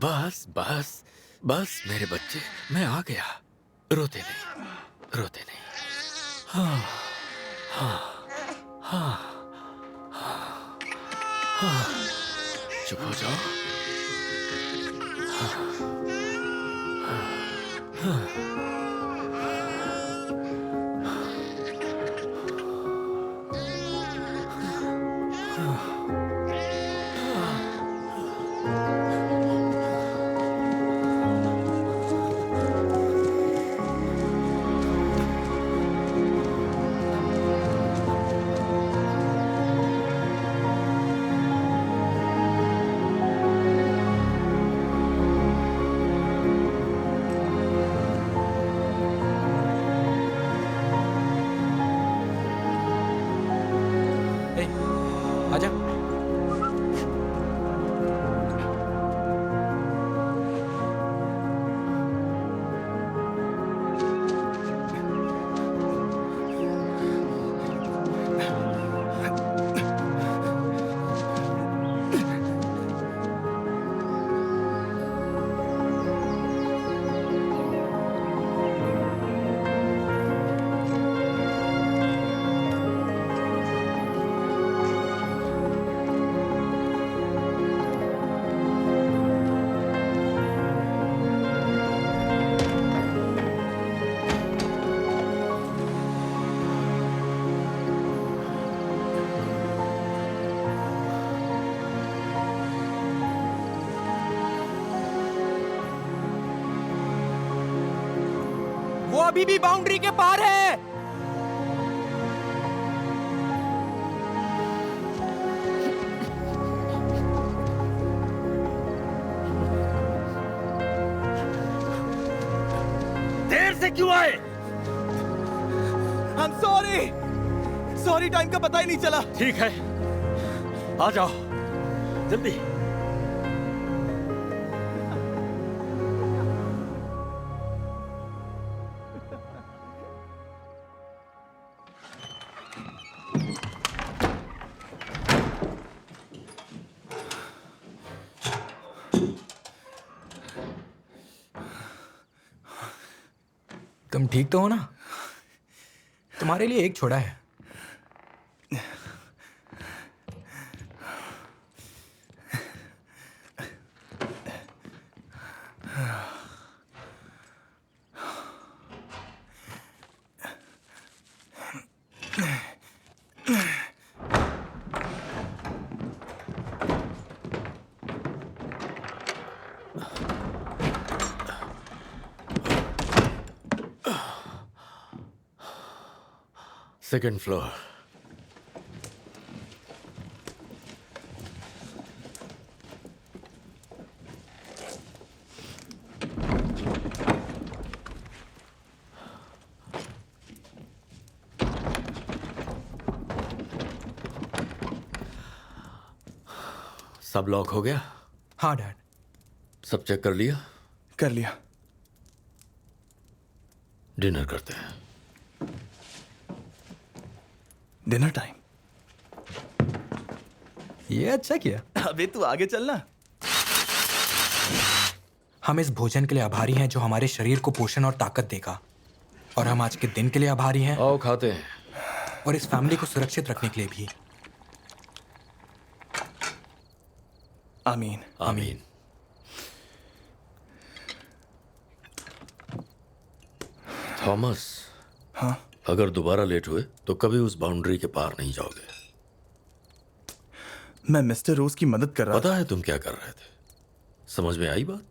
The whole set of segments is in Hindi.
बस बस बस मेरे बच्चे, मैं आ गया। रोते नहीं, रोते नहीं। हाँ हाँ हाँ हाँ, चुप हो जाओ। ए, आजा। वो अभी भी बाउंड्री के पार है। देर से क्यों आए? I'm sorry, सॉरी, टाइम का पता ही नहीं चला। ठीक है, आ जाओ जल्दी। तुम ठीक तो हो ना? तुम्हारे लिए एक छोड़ा है। Second floor. सब लॉक हो गया? हाँ डैड। सब चेक कर लिया? कर लिया। डिनर करते हैं। Dinner time. ये अच्छा किया। अबे तू आगे चलना। हम इस भोजन के लिए आभारी हैं जो हमारे शरीर को पोषण और ताकत देगा, और हम आज के दिन के लिए आभारी हैं, आओ खाते हैं। और इस फैमिली को सुरक्षित रखने के लिए भी। आमीन। आमीन। थॉमस, हाँ? अगर दोबारा लेट हुए तो कभी उस बाउंड्री के पार नहीं जाओगे। मैं मिस्टर रोज की मदद कर रहा पता है तुम क्या कर रहे थे? समझ में आई बात?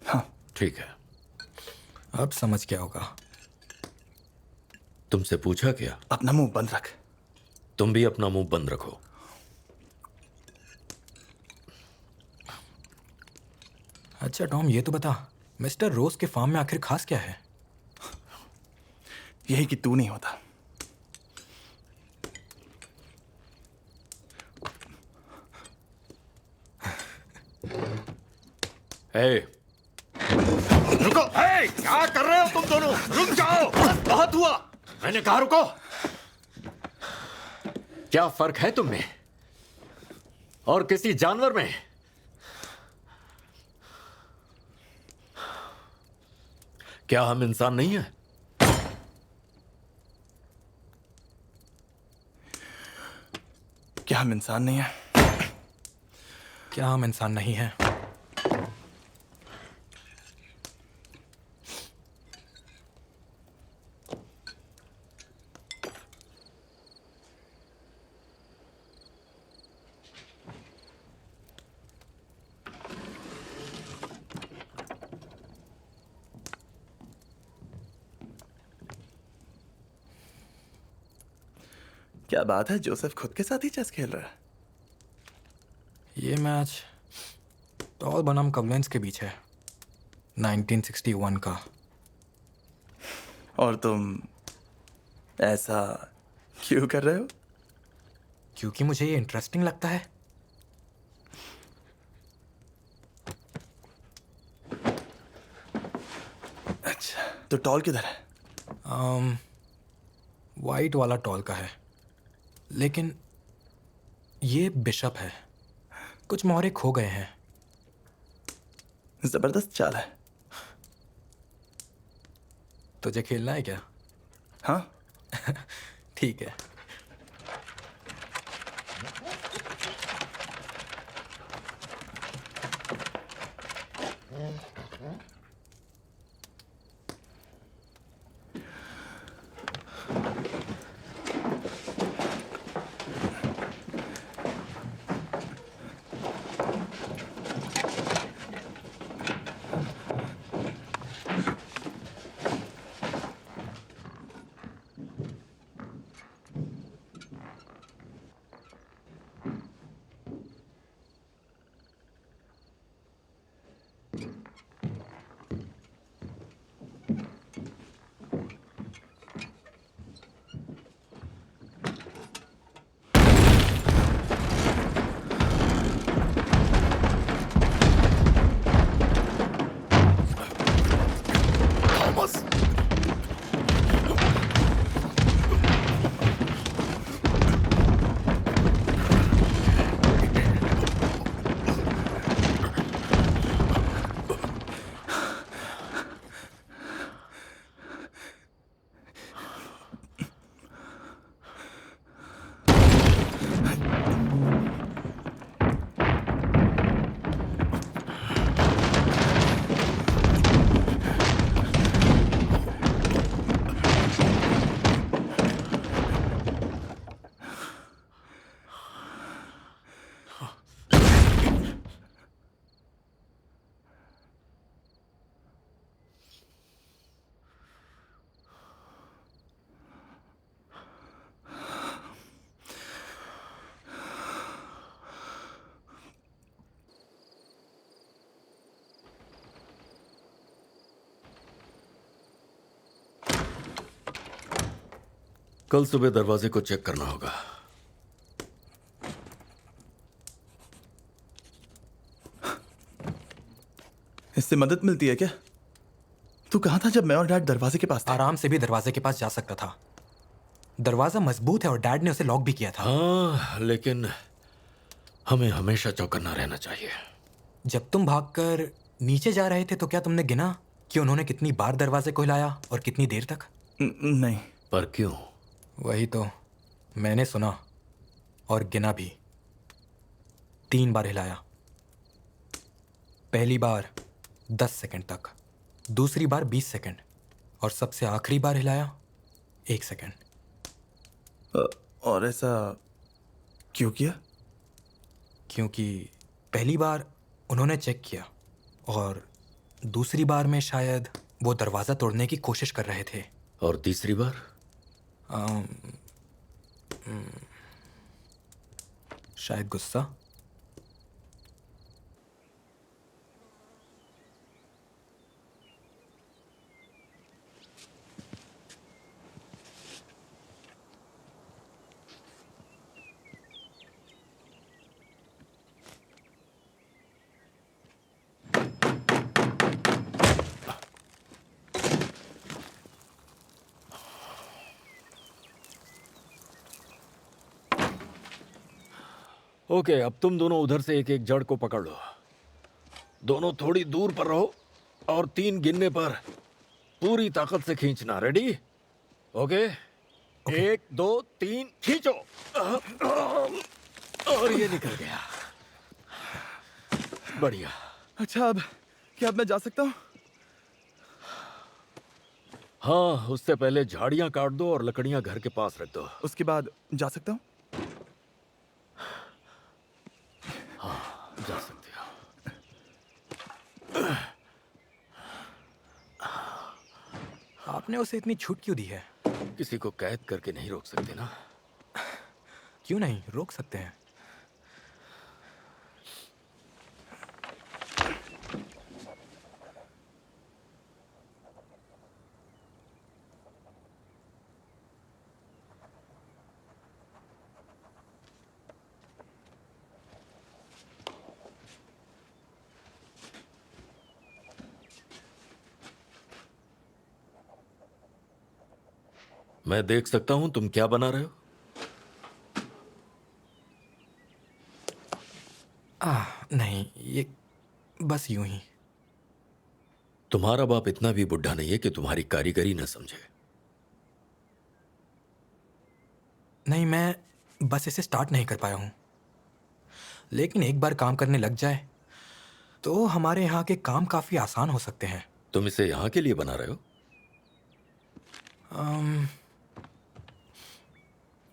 हाँ। ठीक है। अब समझ क्या होगा? तुमसे पूछा क्या? अपना मुंह बंद रख। तुम भी अपना मुंह बंद रखो। अच्छा टॉम, ये तो बता, मिस्टर रोज के फार्म में आखिर खास क्या है? यही कि तू नहीं होता। रुको! क्या कर रहे हो तुम दोनों? रुक जाओ! बहुत हुआ, मैंने कहा रुको। क्या फर्क है तुम में और किसी जानवर में? क्या हम इंसान नहीं हैं? क्या हम इंसान नहीं हैं? क्या हम इंसान नहीं हैं? क्या बात है, जोसेफ खुद के साथ ही चेस खेल रहा है। ये मैच टॉल बनाम कवलेंस के बीच है, 1961 का। और तुम ऐसा क्यों कर रहे हो? क्योंकि मुझे ये इंटरेस्टिंग लगता है। अच्छा, तो टॉल किधर है? वाइट वाला टॉल का है, लेकिन ये बिशप है। कुछ मोहरे खो गए हैं। जबरदस्त चाल है। तुझे खेलना है क्या? हाँ, ठीक है। थॉमस, कल सुबह दरवाजे को चेक करना होगा। इससे मदद मिलती है क्या? तू कहाँ था जब मैं और डैड दरवाजे के पास थे? आराम से भी दरवाजे के पास जा सकता था। दरवाजा मजबूत है और डैड ने उसे लॉक भी किया था। हाँ, लेकिन हमें हमेशा चौकन्ना रहना चाहिए। जब तुम भागकर नीचे जा रहे थे तो क्या तुमने गिना कि उन्होंने कितनी बार दरवाजे को हिलाया और कितनी देर तक? नहीं। पर क्यों? वही तो मैंने सुना और गिना भी। 3 बार हिलाया। पहली बार 10 सेकंड तक, दूसरी बार 20 सेकंड और सबसे आखिरी बार हिलाया 1 सेकंड। और ऐसा क्यों किया? क्योंकि पहली बार उन्होंने चेक किया और दूसरी बार में शायद वो दरवाज़ा तोड़ने की कोशिश कर रहे थे। और तीसरी बार? शायद गुस्सा। ओके, अब तुम दोनों उधर से एक एक जड़ को पकड़ लो। दोनों थोड़ी दूर पर रहो और 3 गिनने पर पूरी ताकत से खींचना। रेडी? ओके। 1 2 3 खींचो। और ये निकल गया। बढ़िया। अच्छा, अब क्या अब मैं जा सकता हूँ? हाँ, उससे पहले झाड़ियां काट दो और लकड़ियां घर के पास रख दो। उसके बाद जा सकता हूँ? जा सकते हो। आपने उसे इतनी छूट क्यों दी है? किसी को कैद करके नहीं रोक सकते ना। क्यों नहीं, रोक सकते हैं। मैं देख सकता हूं तुम क्या बना रहे हो? नहीं, ये बस यूं ही। तुम्हारा बाप इतना भी बुढ़ा नहीं है कि तुम्हारी कारीगरी न समझे। नहीं, मैं बस इसे स्टार्ट नहीं कर पाया हूं। लेकिन एक बार काम करने लग जाए तो हमारे यहाँ के काम काफी आसान हो सकते हैं। तुम इसे यहां के लिए बना रहे हो?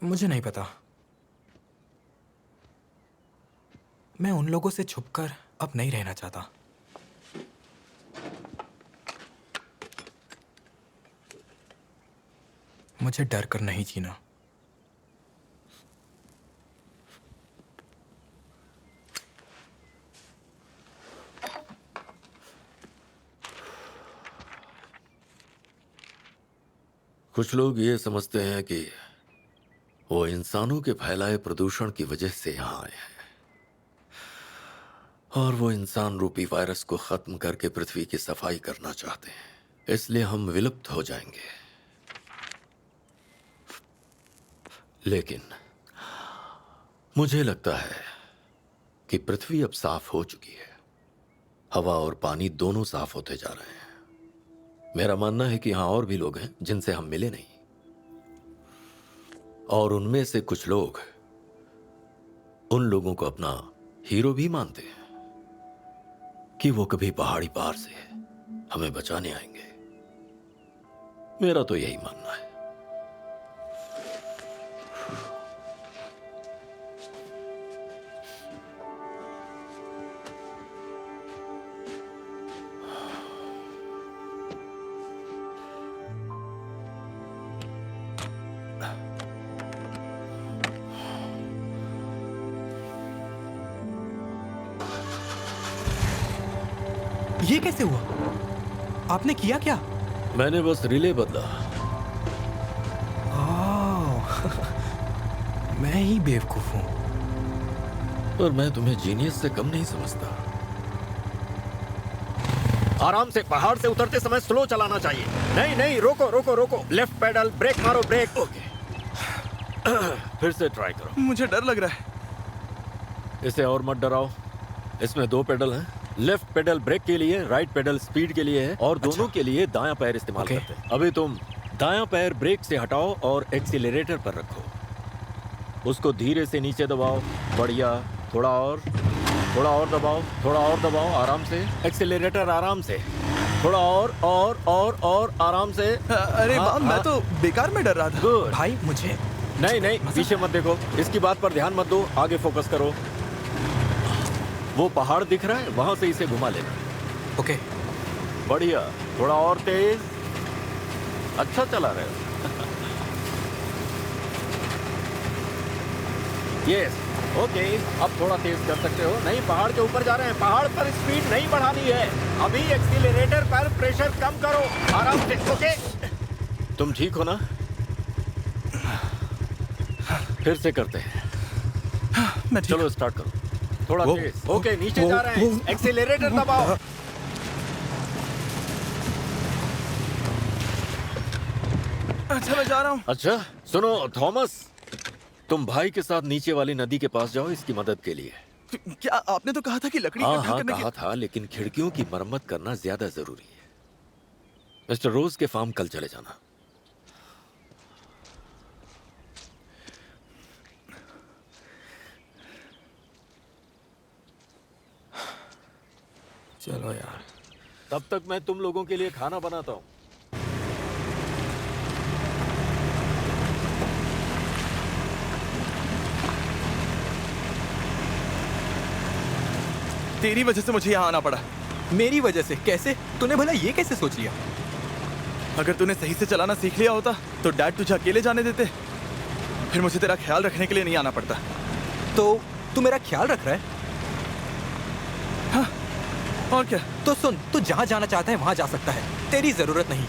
मुझे नहीं पता। मैं उन लोगों से छुपकर अब नहीं रहना चाहता। मुझे डर कर नहीं जीना। कुछ लोग ये समझते हैं कि वो इंसानों के फैलाए प्रदूषण की वजह से यहां आए हैं और वो इंसान रूपी वायरस को खत्म करके पृथ्वी की सफाई करना चाहते हैं। इसलिए हम विलुप्त हो जाएंगे। लेकिन मुझे लगता है कि पृथ्वी अब साफ हो चुकी है। हवा और पानी दोनों साफ होते जा रहे हैं। मेरा मानना है कि यहां और भी लोग हैं जिनसे हम मिले नहीं, और उनमें से कुछ लोग उन लोगों को अपना हीरो भी मानते हैं कि वो कभी पहाड़ी पार से हमें बचाने आएंगे। मेरा तो यही मानना है। ये कैसे हुआ? आपने किया क्या? मैंने बस रिले बदला। मैं ही बेवकूफ हूं। पर मैं तुम्हें जीनियस से कम नहीं समझता। आराम से, पहाड़ से उतरते समय स्लो चलाना चाहिए। नहीं नहीं, रोको रोको रोको। लेफ्ट पेडल, ब्रेक मारो, ब्रेक। ओके। फिर से ट्राई करो। मुझे डर लग रहा है। इसे और मत डराओ। इसमें 2 पेडल हैं। लेफ्ट पेडल ब्रेक के लिए, राइट पेडल स्पीड के लिए है, और दोनों के लिए दायां पैर इस्तेमाल करते हैं। अभी तुम दायां पैर ब्रेक से हटाओ और एक्सीलरेटर पर रखो। उसको धीरे से नीचे दबाओ। बढ़िया। थोड़ा और दबाओ, थोड़ा और दबाओ। आराम से। एक्सीलरेटर आराम से। थोड़ा और आराम से। अरे वाह, मैं तो बेकार में डर रहा था। गुड। भाई मुझे नहीं, पीछे मत देखो। इसकी बात पर ध्यान मत दो। आगे फोकस करो। वो पहाड़ दिख रहा है, वहां से इसे घुमा लेना। ओके। बढ़िया। थोड़ा और तेज। अच्छा चला रहे हो। यस। ओके, अब थोड़ा तेज कर सकते हो। नहीं, पहाड़ के ऊपर जा रहे हैं। पहाड़ पर स्पीड नहीं बढ़ानी है। अभी एक्सीलरेटर पर प्रेशर कम करो। आराम से। ओके, तुम ठीक हो ना? फिर से करते हैं। मैं ठीक। चलो स्टार्ट करो। थोड़ा तेज। ओके, नीचे जा रहे हैं। एक्सीलरेटर दबाओ। अच्छा, मैं जा रहा हूँ। अच्छा सुनो थॉमस, तुम भाई के साथ नीचे वाली नदी के पास जाओ इसकी मदद के लिए। क्या आपने तो कहा था कि लकड़ी हाँ इकट्ठा हाँ करने कहा था, लेकिन खिड़कियों की मरम्मत करना ज्यादा जरूरी है। मिस्टर रोज के फार्म कल चले जाना। चलो यार। तब तक मैं तुम लोगों के लिए खाना बनाता हूँ। तेरी वजह से मुझे यहाँ आना पड़ा। मेरी वजह से? कैसे? तूने भला ये कैसे सोच लिया? अगर तूने सही से चलाना सीख लिया होता तो डैड तुझे अकेले जाने देते, फिर मुझे तेरा ख्याल रखने के लिए नहीं आना पड़ता। तो तू मेरा ख्याल रख रहा है? हाँ, और क्या? तो सुन, तू जहां जाना चाहता है वहां जा सकता है, तेरी जरूरत नहीं।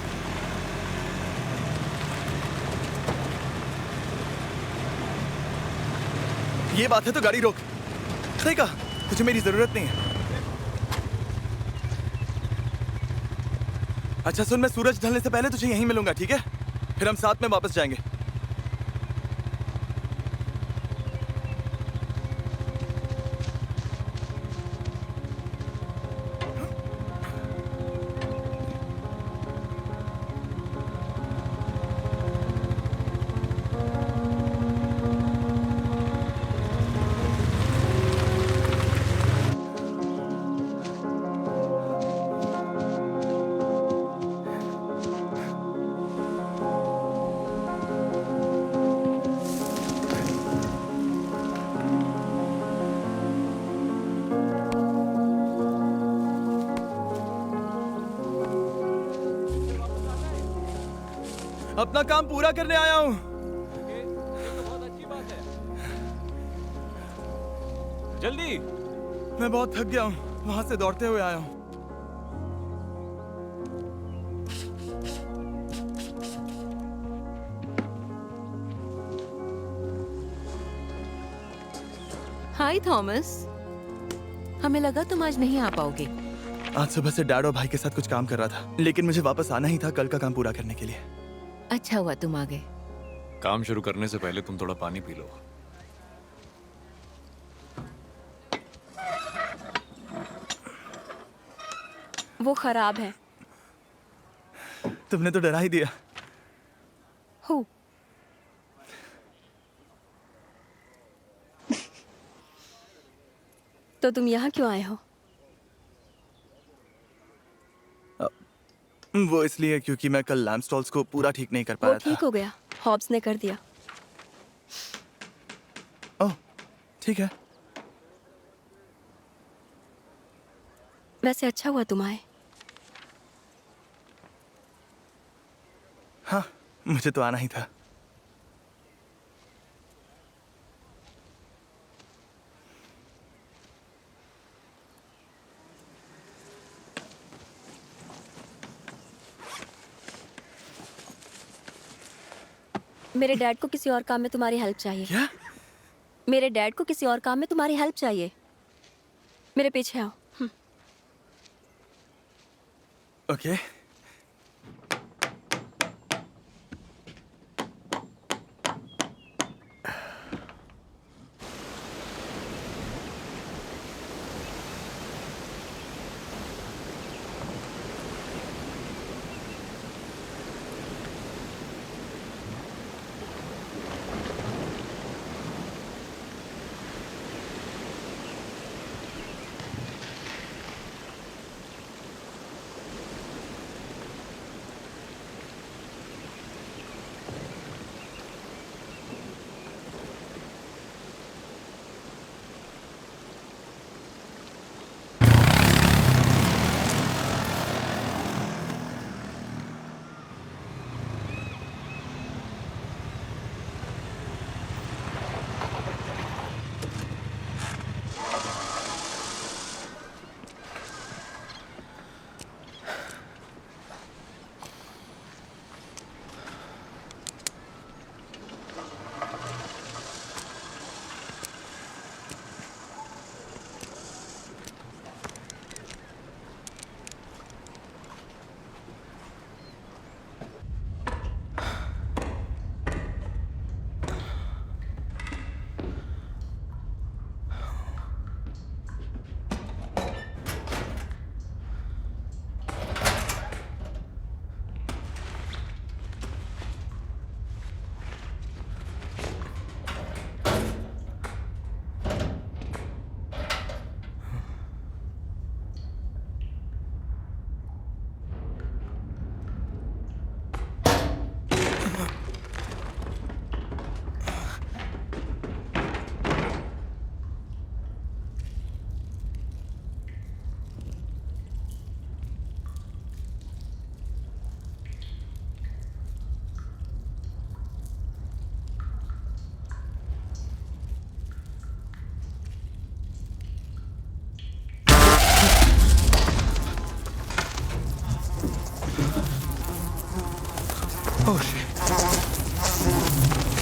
ये बात है तो गाड़ी रोक। सही कहा, तुझे मेरी जरूरत नहीं है। अच्छा सुन, मैं सूरज ढलने से पहले तुझे यहीं मिलूंगा, ठीक है? फिर हम साथ में वापस जाएंगे। अपना काम पूरा करने आया हूँ। बहुत अच्छी बात है। जल्दी। मैं बहुत थक गया हूँ, वहां से दौड़ते हुए आया हूँ। हाय थॉमस, हमें लगा तुम आज नहीं आ पाओगे। आज सुबह से डैड और भाई के साथ कुछ काम कर रहा था, लेकिन मुझे वापस आना ही था कल का काम पूरा करने के लिए। अच्छा हुआ तुम आ गए। काम शुरू करने से पहले तुम थोड़ा पानी पी लो। वो खराब है। तुमने तो डरा ही दिया। हो तो तुम यहाँ क्यों आए हो? वो इसलिए क्योंकि मैं कल लैम्प स्टॉल्स को पूरा ठीक नहीं कर वो पाया था। ठीक हो गया, हॉब्स ने कर दिया। ओह, ठीक है। वैसे अच्छा हुआ तुम आए। हाँ, मुझे तो आना ही था। मेरे डैड को किसी और काम में तुम्हारी हेल्प चाहिए। क्या? मेरे डैड को किसी और काम में तुम्हारी हेल्प चाहिए। मेरे पीछे आओ। ओके।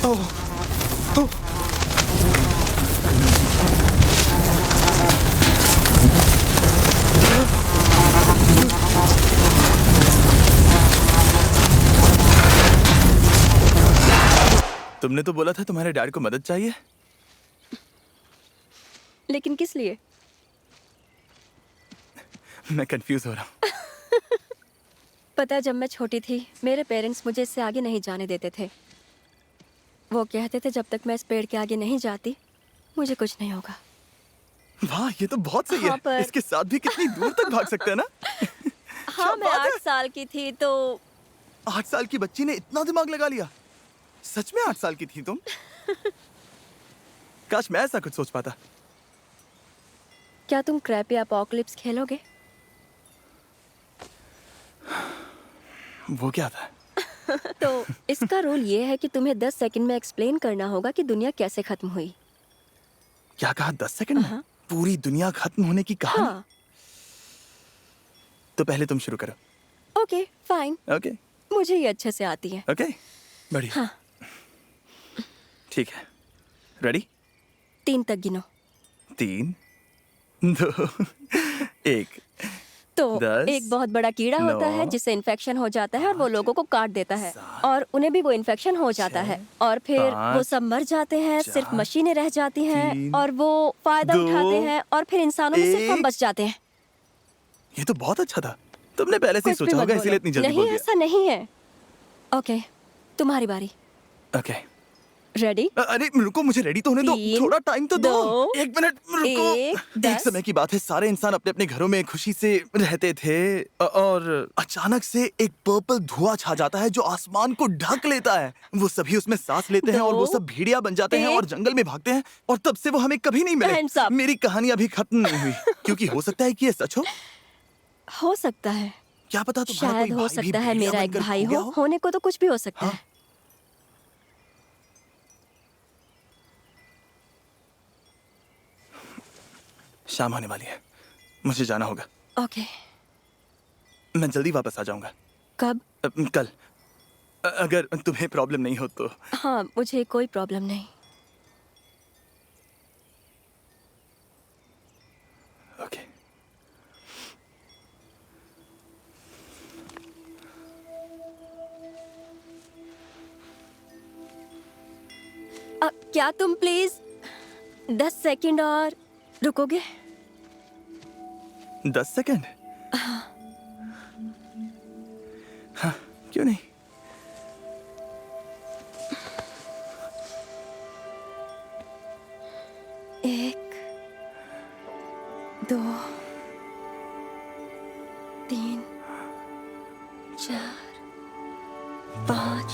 ओह, ओह। तुमने तो बोला था तुम्हारे डैड को मदद चाहिए। लेकिन किस लिए? मैं कंफ्यूज हो रहा हूँ। पता है, जब मैं छोटी थी मेरे पेरेंट्स मुझे इससे आगे नहीं जाने देते थे। वो कहते थे जब तक मैं इस पेड़ के आगे नहीं जाती मुझे कुछ नहीं होगा। वाह, ये तो बहुत सही हाँ, है। पर- इसके साथ भी कितनी दूर तक भाग सकते हैं ना। हाँ, मैं बात है। 8 साल की थी तो 8 साल की बच्ची ने इतना दिमाग लगा लिया। सच में 8 साल की थी तुम? काश मैं ऐसा कुछ सोच पाता। क्या तुम क्रैपी अपोकलिप्स खेलोगे? वो क्या था? तो इसका रूल ये है कि तुम्हें 10 सेकंड में एक्सप्लेन करना होगा कि दुनिया कैसे खत्म हुई। क्या कहा? 10 सेकंड में पूरी दुनिया खत्म होने की कहानी? हाँ, तो पहले तुम शुरू करो। ओके फाइन, ओके मुझे ये अच्छे से आती है। ओके, बढ़िया। हाँ। ठीक है, रेडी? 3 तक गिनो। 3, 2, 1। तो 10, एक बहुत बड़ा कीड़ा होता है 9, जिससे इन्फेक्शन हो जाता है और वो लोगों को काट देता है और उन्हें भी वो इन्फेक्शन हो जाता है और फिर वो 5, सब मर जाते हैं, सिर्फ 4, मशीनें रह जाती हैं 3, और वो फायदा 2, उठाते हैं और फिर इंसानों में सिर्फ हम 1। बच जाते हैं। ये तो बहुत अच्छा था। तुमने पहले से ही कुछ भी सोचा मत होगा, बोलो। इसीलिए इतनी जल्दी नहीं, बोल दिया। ऐसा नहीं है। ओके, तुम्हारी बारी। ओके। रेडी? अरे रुको, मुझे रेडी तो होने दो। 3, थोड़ा टाइम तो दो। 2, 1 मिनट रुको। 1, एक 10। समय की बात है, सारे इंसान अपने अपने घरों में खुशी से रहते थे और अचानक से एक पर्पल धुआं छा जाता है जो आसमान को ढक लेता है। वो सभी उसमें सांस लेते हैं और वो 2, सब भेड़िया बन जाते हैं 1। और जंगल में भागते हैं और तब से वो हमें कभी नहीं मिले। Hands up। मेरी कहानी अभी खत्म नहीं हुई क्योंकि हो सकता है कि ये सच हो सकता है, क्या पता तुम्हारा शायद कोई हो भाई भी सकता है भेड़िया मेरा एक बनकर भाई खो गया हो, होने को तो कुछ भी हो सकता हाँ। है। शाम होने वाली है, मुझे जाना होगा। ओके, मैं जल्दी वापस आ जाऊंगा। कब? कल, अगर तुम्हें प्रॉब्लम नहीं हो तो। हाँ, मुझे कोई प्रॉब्लम नहीं। ओके। क्या तुम प्लीज 10 सेकंड और रुकोगे? 10 सेकंड? हाँ, क्यों नहीं? एक, 2, 3, 4, 5,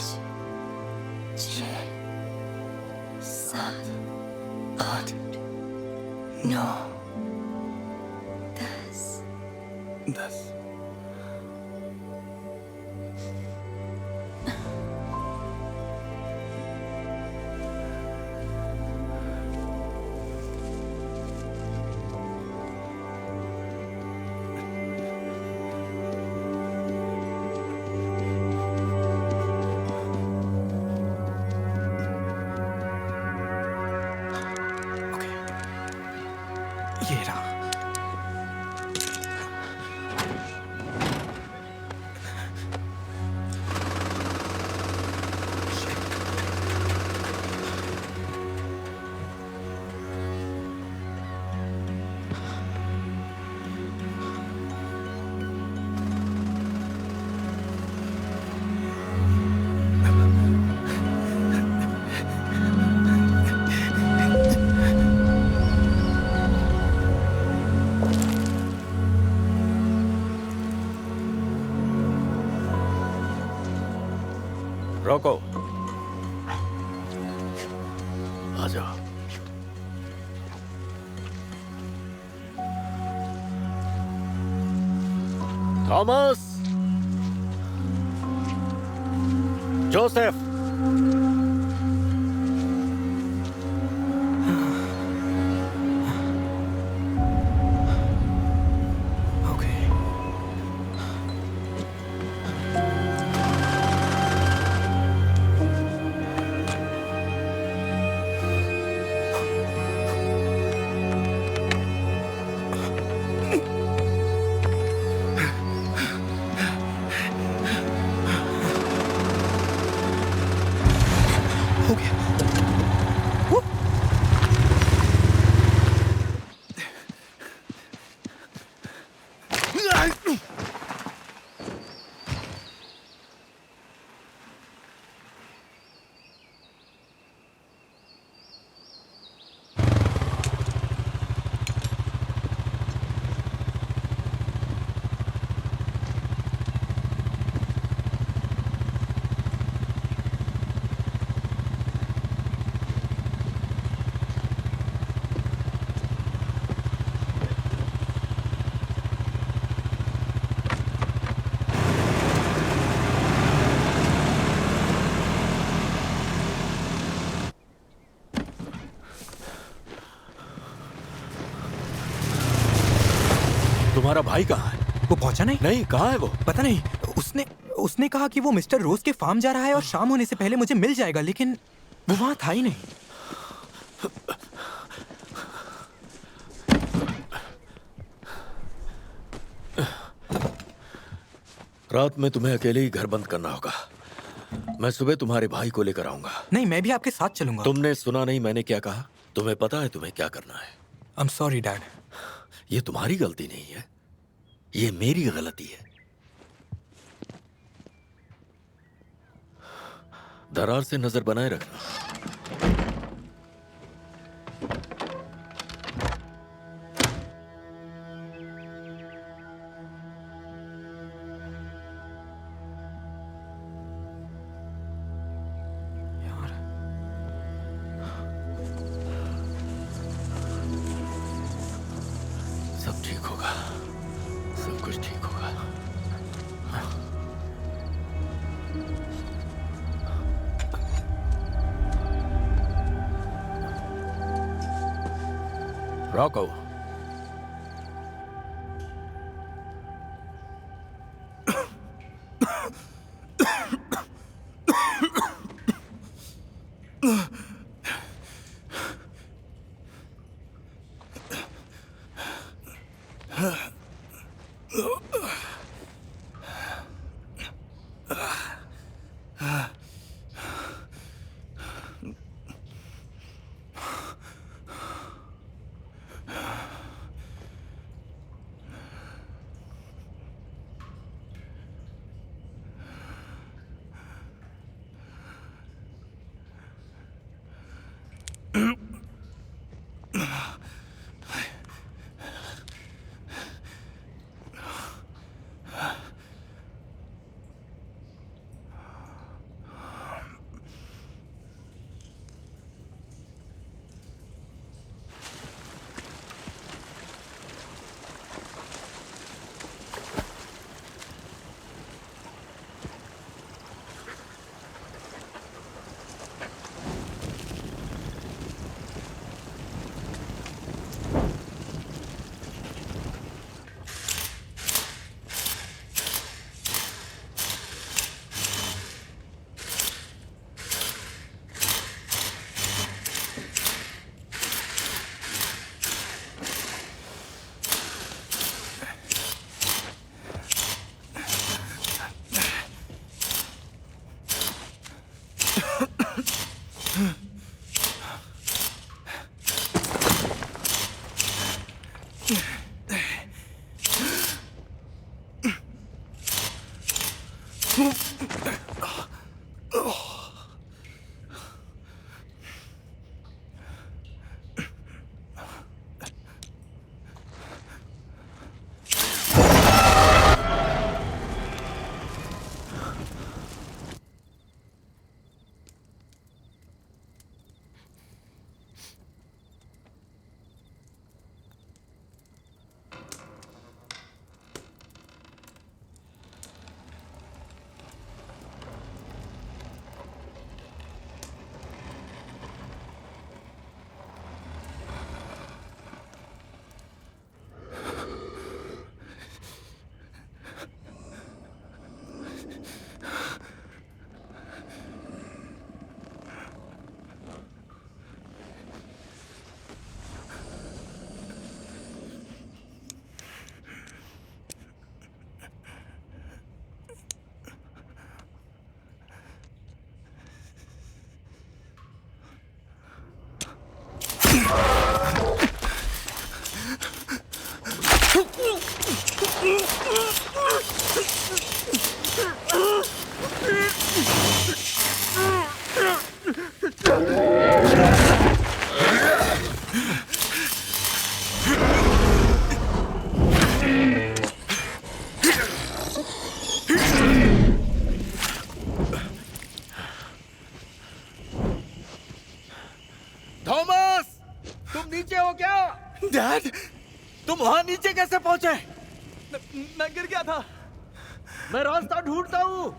6, 7, 8, 9, 10। 10। ओके, ये रहा। रोको, आ जाओ। थॉमस, जोसेफ, ओके, हो गया। वो- तुम्हारा भाई कहाँ है? वो पहुंचा नहीं। नहीं, कहाँ है वो? पता नहीं, उसने उसने कहा कि वो मिस्टर रोज के फार्म जा रहा है और शाम होने से पहले मुझे मिल जाएगा, लेकिन वो वहां था ही नहीं। रात में तुम्हें अकेले ही घर बंद करना होगा। मैं सुबह तुम्हारे भाई को लेकर आऊंगा। नहीं, मैं भी आपके साथ चलूंगा। तुमने सुना नहीं मैंने क्या कहा? तुम्हें पता है तुम्हें क्या करना है। I am sorry dad. ये तुम्हारी गलती नहीं है, ये मेरी गलती है। दरार से नजर बनाए रखना। यार, सब ठीक होगा, सब कुछ ठीक होगा। रॉको, थॉमस, तुम नीचे हो क्या? डैड, तुम वहां नीचे कैसे पहुंचे? मैं गिर गया था। मैं रास्ता ढूंढता हूँ।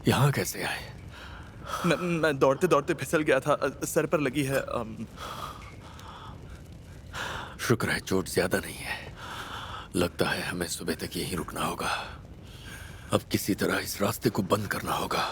यहाँ कैसे आए? मैं दौड़ते दौड़ते फिसल गया था। सर पर लगी है। शुक्र है चोट ज्यादा नहीं है। लगता है हमें सुबह तक यहीं रुकना होगा। अब किसी तरह इस रास्ते को बंद करना होगा।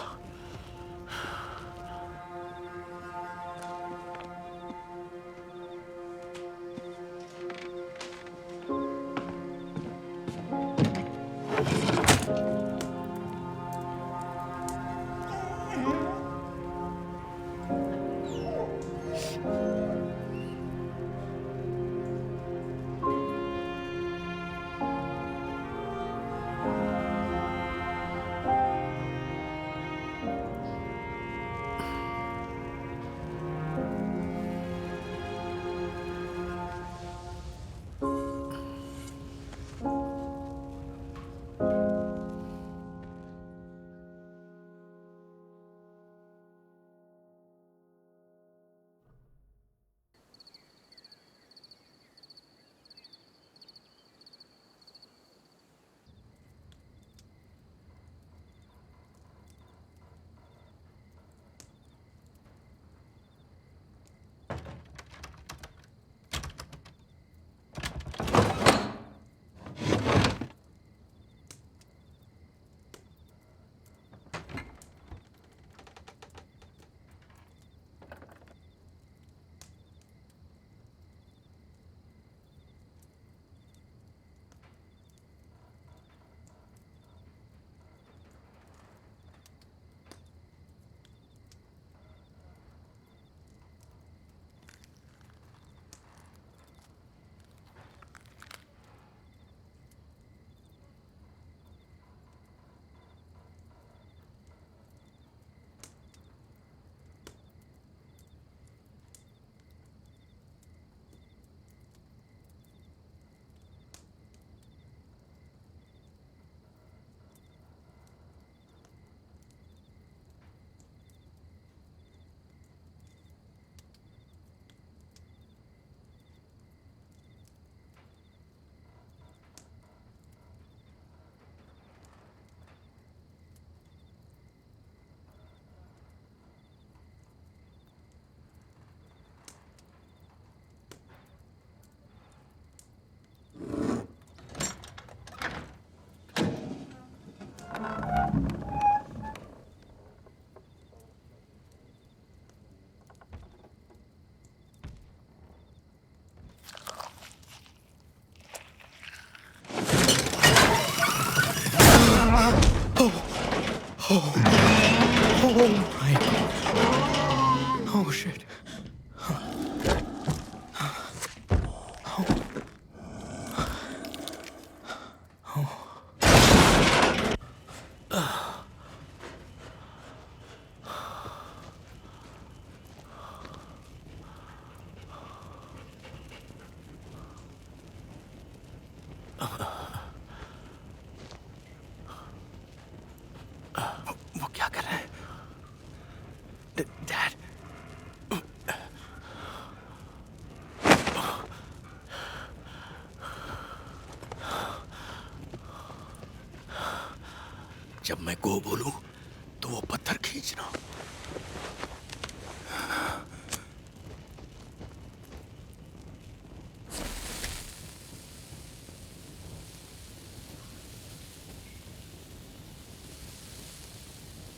Oh my God. Oh shit. वो क्या कर रहे हैं? डैड, जब मैं गो बोलूं तो वो पत्थर खींचना।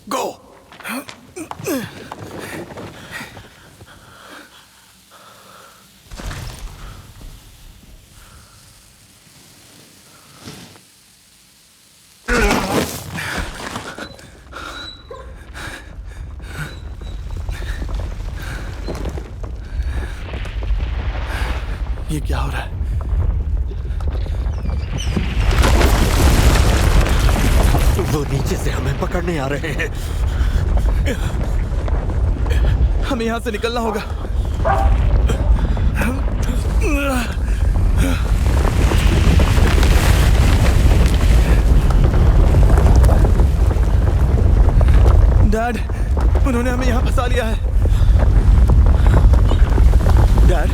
गो। ये क्या हो रहा है? वो नीचे से हमें पकड़ने आ रहे हैं। हमें यहाँ से निकलना होगा। डैड, उन्होंने हमें यहाँ फंसा लिया है। डैड,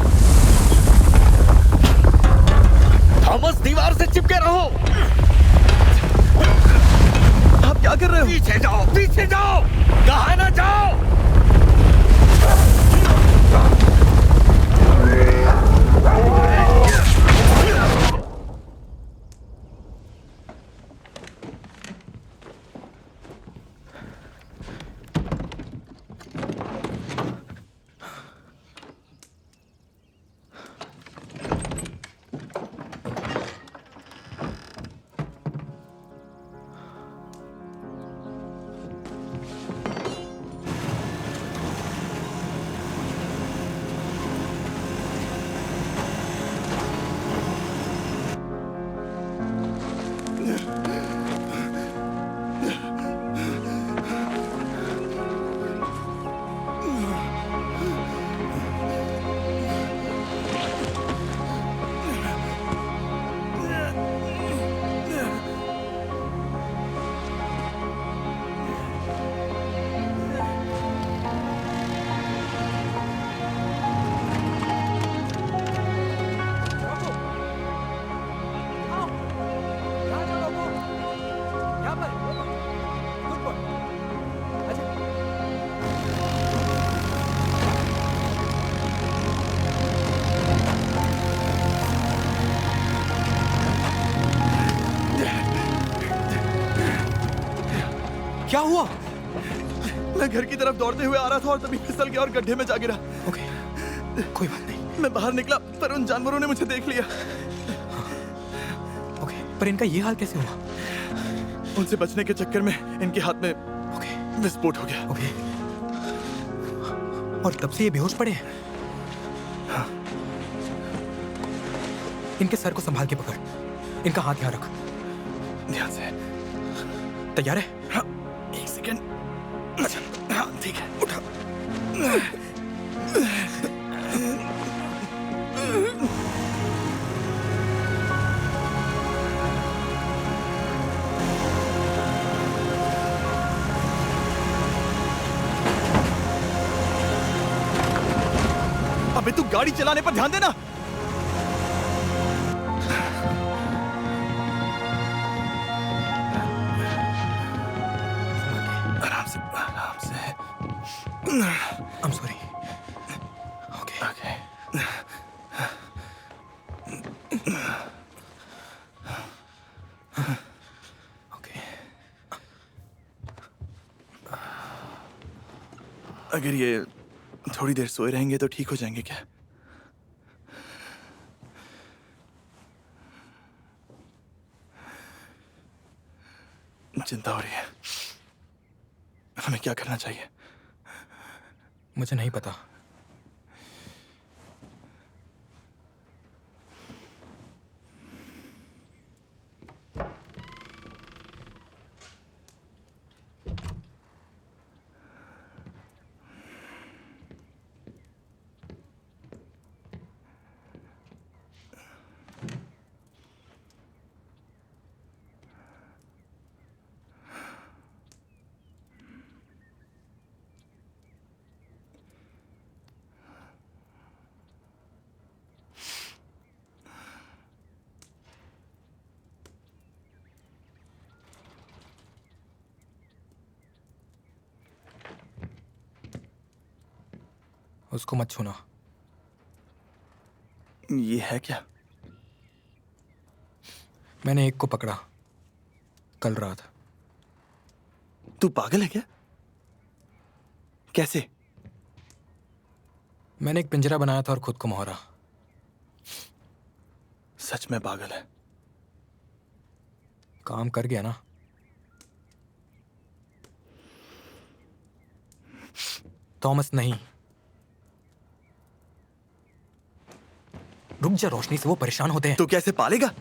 थॉमस, दीवार से चिपके रहो। आप क्या कर रहे हो? पीछे जाओ, पीछे जाओ, कहा ना जाओ। क्या हुआ? मैं घर की तरफ दौड़ते हुए आ रहा था और तभी फिसल गया और गड्ढे में जा गिरा। ओके, कोई बात नहीं। मैं बाहर निकला पर उन जानवरों ने मुझे देख लिया। ओके, पर इनका ये हाल कैसे हुआ? उनसे बचने के चक्कर में इनके हाथ में ओके विस्फोट हो गया। ओके, और तब से ये बेहोश पड़े हैं? हाँ। इनके सर को संभाल के पकड़, इनका हाथ यहाँ रख। ध्यान से। तैयार है? हाँ, एक सेकंड। अच्छा, हाँ ठीक है, उठा। अबे तू गाड़ी चलाने पर ध्यान देना। आराम से, आराम से। I'm sorry. Okay okay. Okay, अगर ये थोड़ी देर सोए रहेंगे तो ठीक हो जाएंगे क्या? चिंता हो रही है। हमें क्या करना चाहिए? मुझे नहीं पता। उसको मत छूना। ये है क्या? मैंने एक को पकड़ा कल रात। तू पागल है क्या? कैसे? मैंने एक पिंजरा बनाया था और खुद को मोहरा। सच में पागल है। काम कर गया ना। थॉमस नहीं। रुक रुक जा, रोशनी से वो परेशान होते हैं। तो कैसे पालेगा?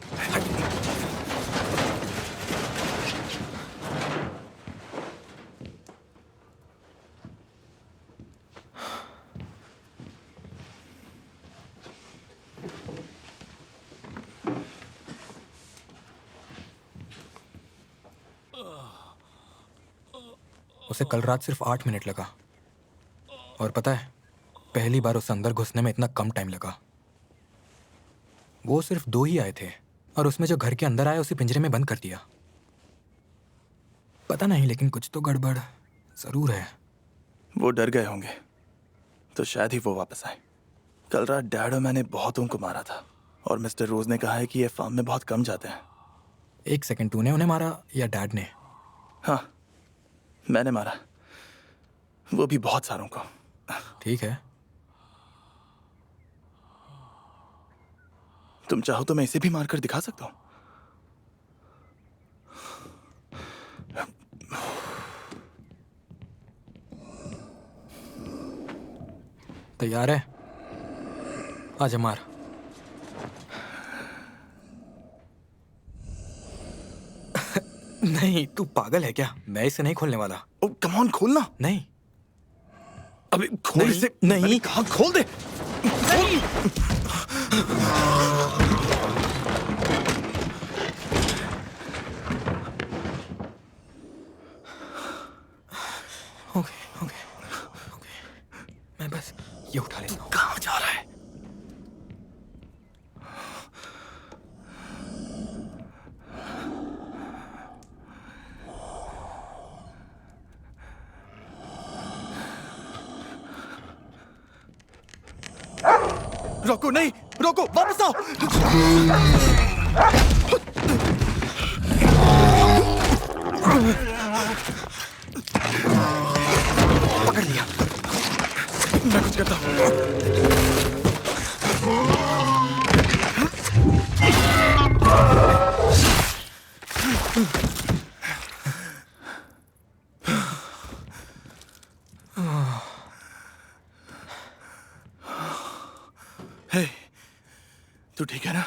उसे कल रात सिर्फ 8 मिनट लगा, और पता है, पहली बार उस अंदर घुसने में इतना कम टाइम लगा। वो सिर्फ 2 ही आए थे, और उसमें जो घर के अंदर आए उसे पिंजरे में बंद कर दिया। पता नहीं, लेकिन कुछ तो गड़बड़ जरूर है। वो डर गए होंगे, तो शायद ही वो वापस आए। कल रात डैड और मैंने बहुतों को मारा था, और मिस्टर रोज ने कहा है कि ये फार्म में बहुत कम जाते हैं। 1 सेकंड, तूने उन्हें मारा या डैड ने? हाँ, मैंने मारा, वो भी बहुत सारों को। ठीक है, तुम चाहो तो मैं इसे भी मारकर दिखा सकता हूँ। तैयार है? आजा मार। नहीं, तू पागल है क्या? मैं इसे नहीं खोलने वाला। ओ कम ऑन, खोलना। नहीं अबे खोल नहीं, इसे। नहीं। मैंने कहा खोल दे। ओके ओके ओके, मैं बस ये उठा लेता हूँ। कहाँ जा रहा है? रोको, नहीं रोको, वापस आओ। पकड़ लिया। मैं कुछ करता हूँ। हे, तू ठीक है ना?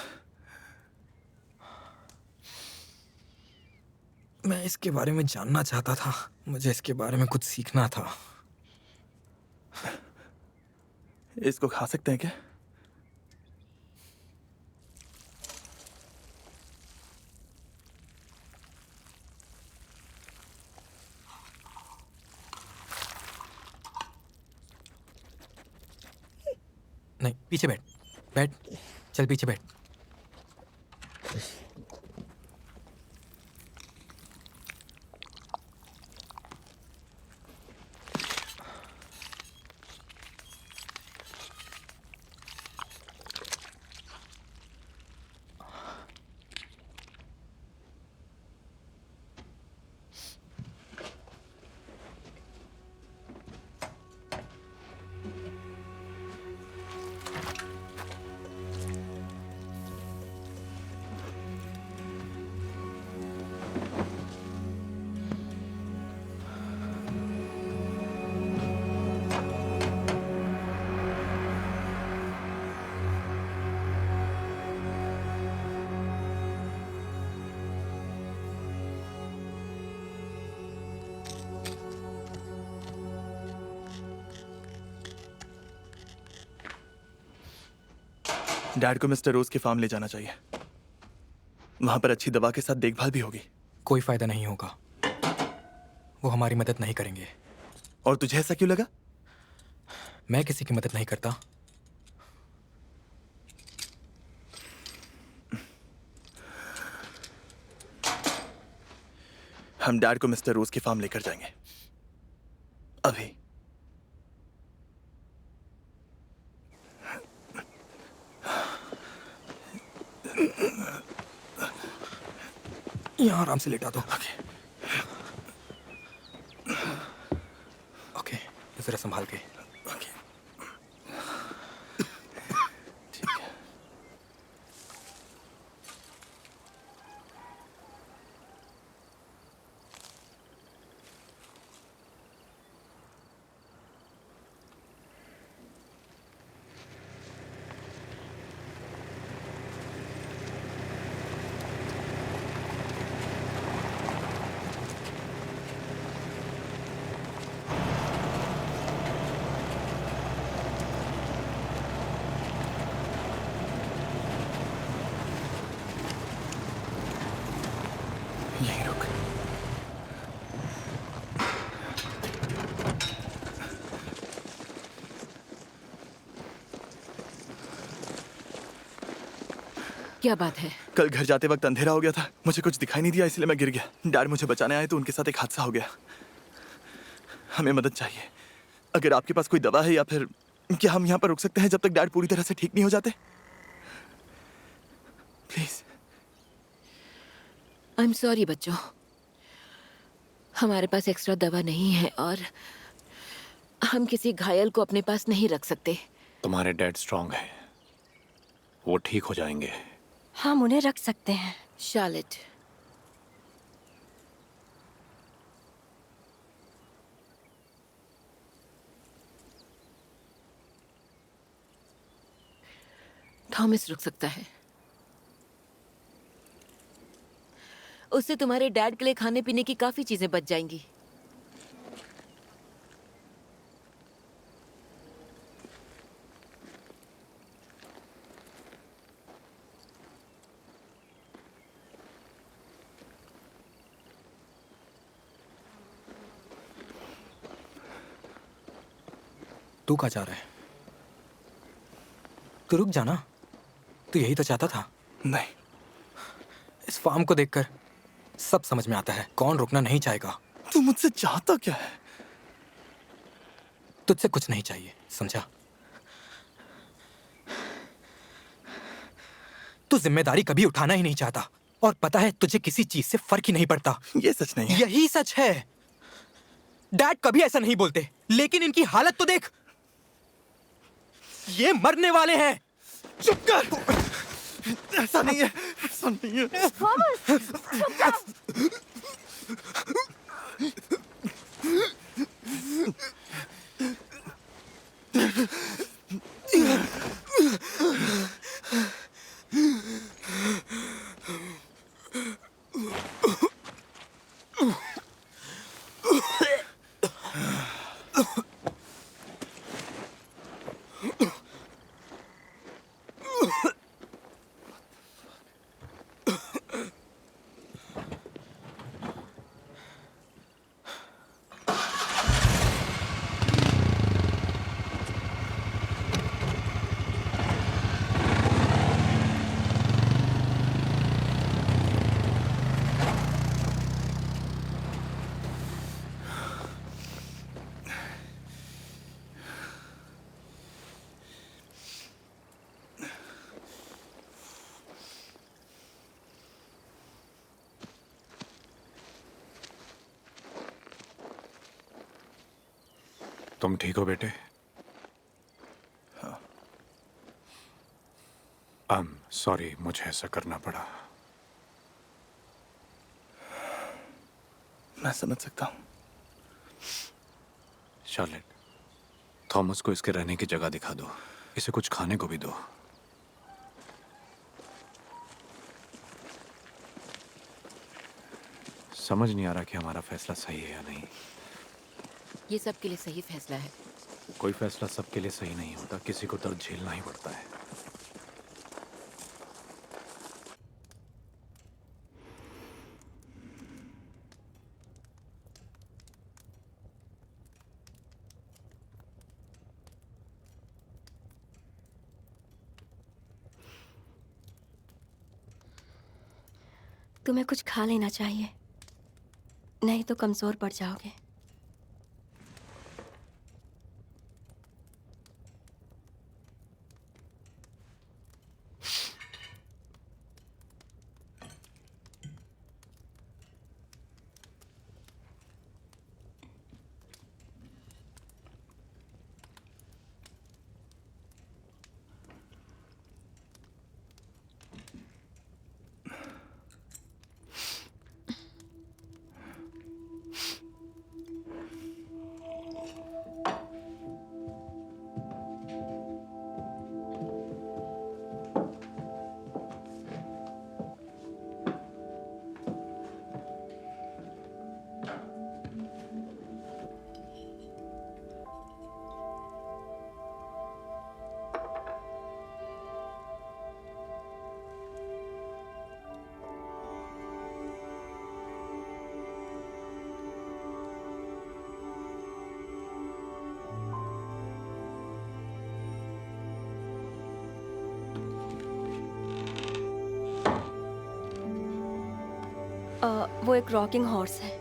मैं इसके बारे में जानना चाहता था, मुझे इसके बारे में कुछ सीखना था। इसको खा सकते हैं क्या? नहीं, पीछे बैठ, बैठ, चल पीछे बैठ। डैड को मिस्टर रोज के फार्म ले जाना चाहिए। वहां पर अच्छी दवा के साथ देखभाल भी होगी। कोई फायदा नहीं होगा, वो हमारी मदद नहीं करेंगे। और तुझे ऐसा क्यों लगा? मैं किसी की मदद नहीं करता। हम डैड को मिस्टर रोज के फार्म लेकर जाएंगे अभी। यहाँ आराम से लेटा दो। ओके। ओके, जरा संभाल के। ओके। ठीक है। क्या बात है? कल घर जाते वक्त अंधेरा हो गया था, मुझे कुछ दिखाई नहीं दिया, इसलिए मैं गिर गया। डैड मुझे बचाने आए तो उनके साथ एक हादसा हो गया। हमें मदद चाहिए। अगर आपके पास कोई दवा है या फिर क्या हम यहाँ पर रुक सकते हैं जब तक डैड पूरी तरह से ठीक नहीं हो जाते? प्लीज। आई एम सॉरी बच्चों, हमारे पास एक्स्ट्रा दवा नहीं है और हम किसी घायल को अपने पास नहीं रख सकते। तुम्हारे डैड स्ट्रांग है, वो ठीक हो जाएंगे। हम उन्हें रख सकते हैं। शार्लेट, थॉमस रुक सकता है। उससे तुम्हारे डैड के लिए खाने पीने की काफी चीजें बच जाएंगी। तू कहाँ जा रहा है? तू रुक जाना, तू यही तो चाहता था। नहीं, इस फार्म को देखकर सब समझ में आता है कौन रुकना नहीं चाहेगा। तू मुझसे चाहता क्या है? तुझसे कुछ नहीं चाहिए, समझा? तू जिम्मेदारी कभी उठाना ही नहीं चाहता और पता है तुझे किसी चीज से फर्क ही नहीं पड़ता। ये सच नहीं है। यही सच है। डैड कभी ऐसा नहीं बोलते, लेकिन इनकी हालत तो देख। ये मरने वाले हैं। चुप कर। ऐसा नहीं है, ऐसा नहीं है। तुम ठीक हो बेटे? सॉरी, मुझे ऐसा करना पड़ा। मैं समझ सकता हूँ। शार्लेट, थॉमस को इसके रहने की जगह दिखा दो, इसे कुछ खाने को भी दो। समझ नहीं आ रहा कि हमारा फैसला सही है या नहीं। ये सबके लिए सही फैसला है। कोई फैसला सबके लिए सही नहीं होता, किसी को दर्द झेलना ही पड़ता है। तुम्हें कुछ खा लेना चाहिए, नहीं तो कमजोर पड़ जाओगे। वो एक रॉकिंग हॉर्स है,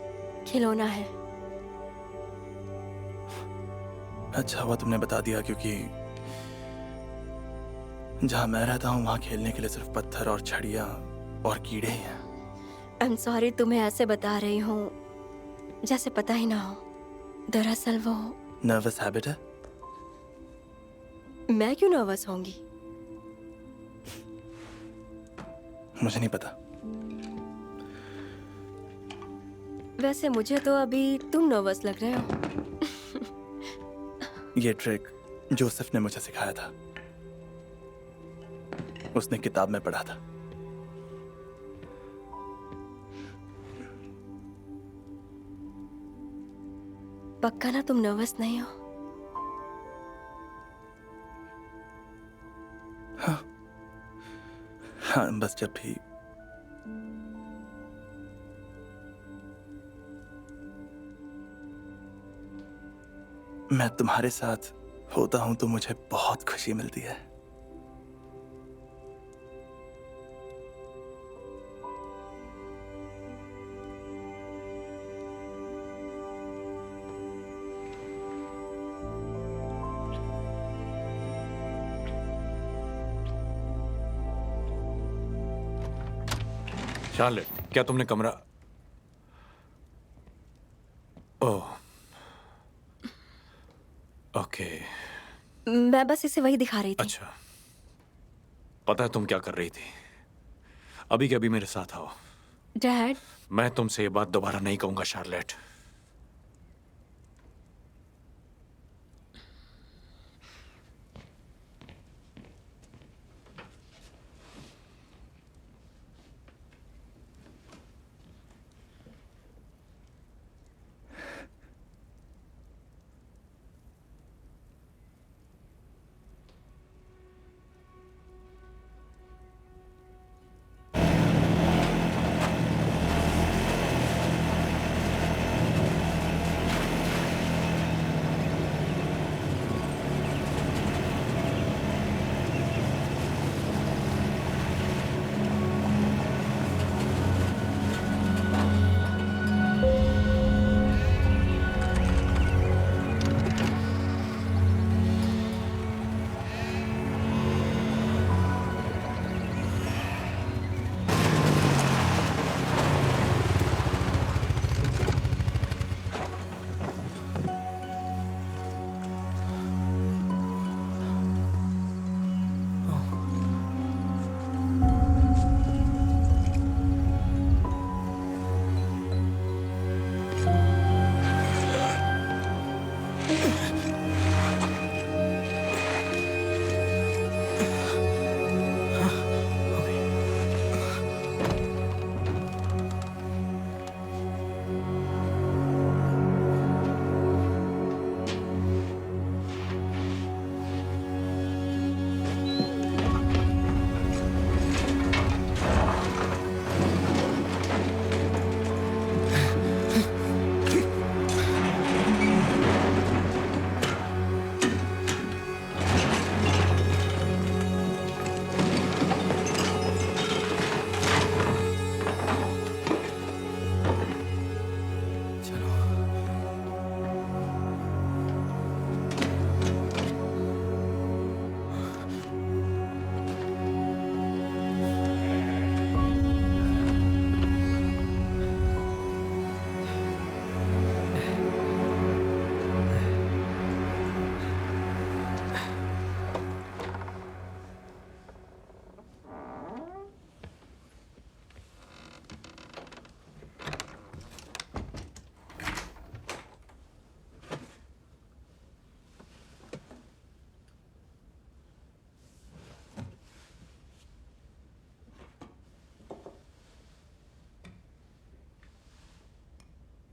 खिलौना है। अच्छा हुआ तुमने बता दिया, क्योंकि जहां मैं रहता हूँ वहां खेलने के लिए सिर्फ पत्थर और छड़ियाँ और कीड़े ही हैं। आई एम सॉरी, तुम्हें ऐसे बता रही हूँ जैसे पता ही ना हो। दरअसल वो, नर्वस हैबिट है। मैं क्यों नर्वस होंगी? मुझे नहीं पता। वैसे मुझे तो अभी तुम नर्वस लग रहे हो। ये ट्रिक जोसेफ ने मुझे सिखाया था, उसने किताब में पढ़ा था। पक्का ना तुम नर्वस नहीं हो? हाँ, बस जब भी मैं तुम्हारे साथ होता हूं तो मुझे बहुत खुशी मिलती है। शार्लेट, क्या तुमने कमरा? ओह, ओके। मैं बस इसे वही दिखा रही थी। अच्छा, पता है तुम क्या कर रही थी? अभी के अभी मेरे साथ आओ। डैड, मैं तुमसे ये बात दोबारा नहीं कहूंगा शार्लेट।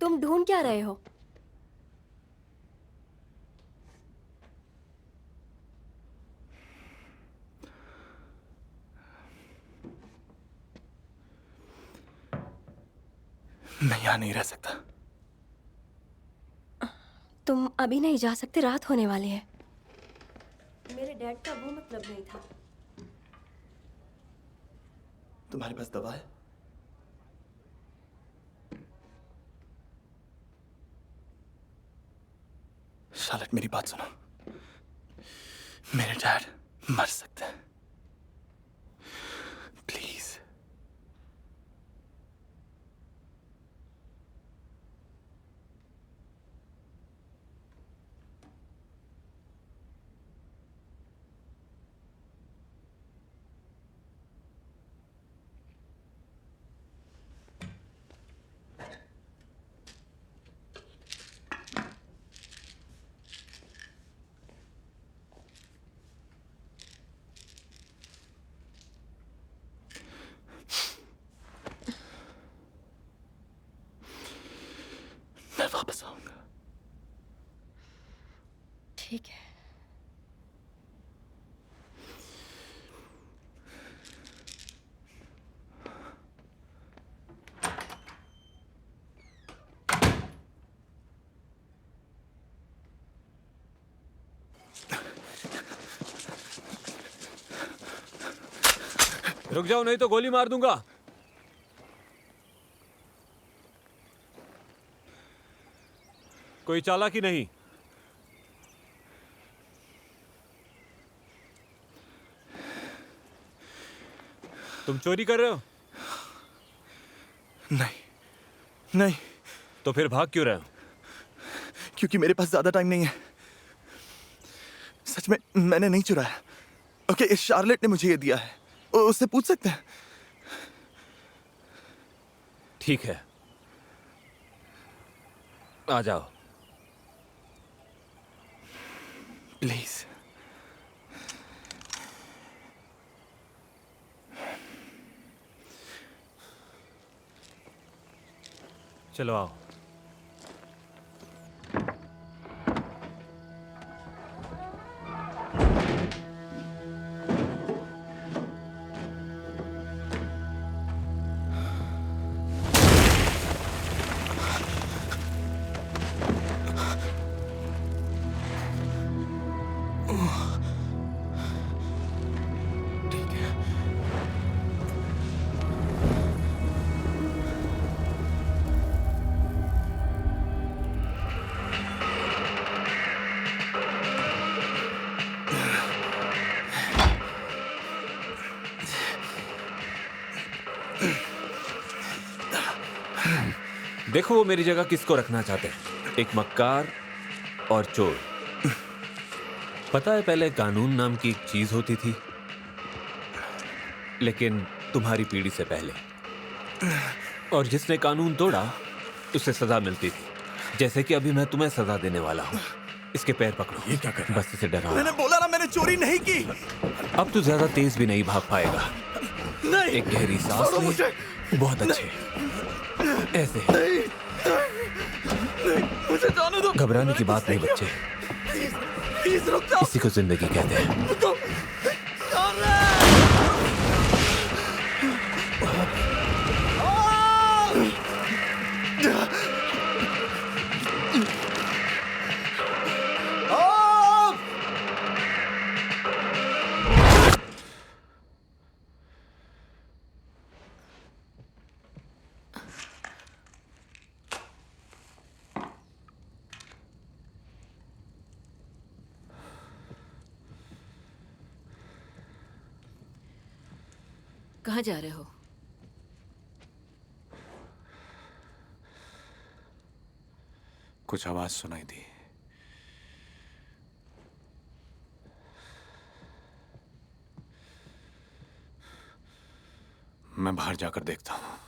तुम ढूंढ क्या रहे हो? मैं यहाँ नहीं रह सकता। तुम अभी नहीं जा सकते, रात होने वाली है। मेरे डैड का वो मतलब नहीं था। तुम्हारे पास दवा है? शार्लेट मेरी बात सुनो, मेरे डैड मर सकते हैं, प्लीज। मैं वापस आऊंगा। ठीक है। रुक जाओ नहीं तो गोली मार दूंगा। कोई चालाकी नहीं। तुम चोरी कर रहे हो? नहीं नहीं, तो फिर भाग क्यों रहे हो? क्योंकि मेरे पास ज्यादा टाइम नहीं है। सच में मैंने नहीं चुराया। ओके, इस शार्लेट ने मुझे ये दिया है, उससे पूछ सकते हैं। ठीक है, आ जाओ। प्लीज। चलो आओ। देखो वो मेरी जगह किसको रखना चाहते हैं, एक मक्कार और चोर। पता है पहले कानून नाम की एक चीज होती थी, लेकिन तुम्हारी पीढ़ी से पहले, और जिसने कानून तोड़ा उसे सजा मिलती थी, जैसे कि अभी मैं तुम्हें सजा देने वाला हूँ। इसके पैर पकड़ो। ये क्या कर रहा है? बस इसे डराओ। मैंने बोला ना, मैंने चोरी नहीं की। अब तो ज्यादा तेज भी नहीं भाग पाएगा। नहीं, एक गहरी सांस छोड़ो ले। मुझे। बहुत अच्छे, ऐसे। नहीं, मुझे जाने दो। घबराने की बात नहीं बच्चे, प्लीज रुक जाओ। इसी को जिंदगी कहते हैं। रुको। कहाँ जा रहे हो? कुछ आवाज सुनाई दी। मैं बाहर जाकर देखता हूँ।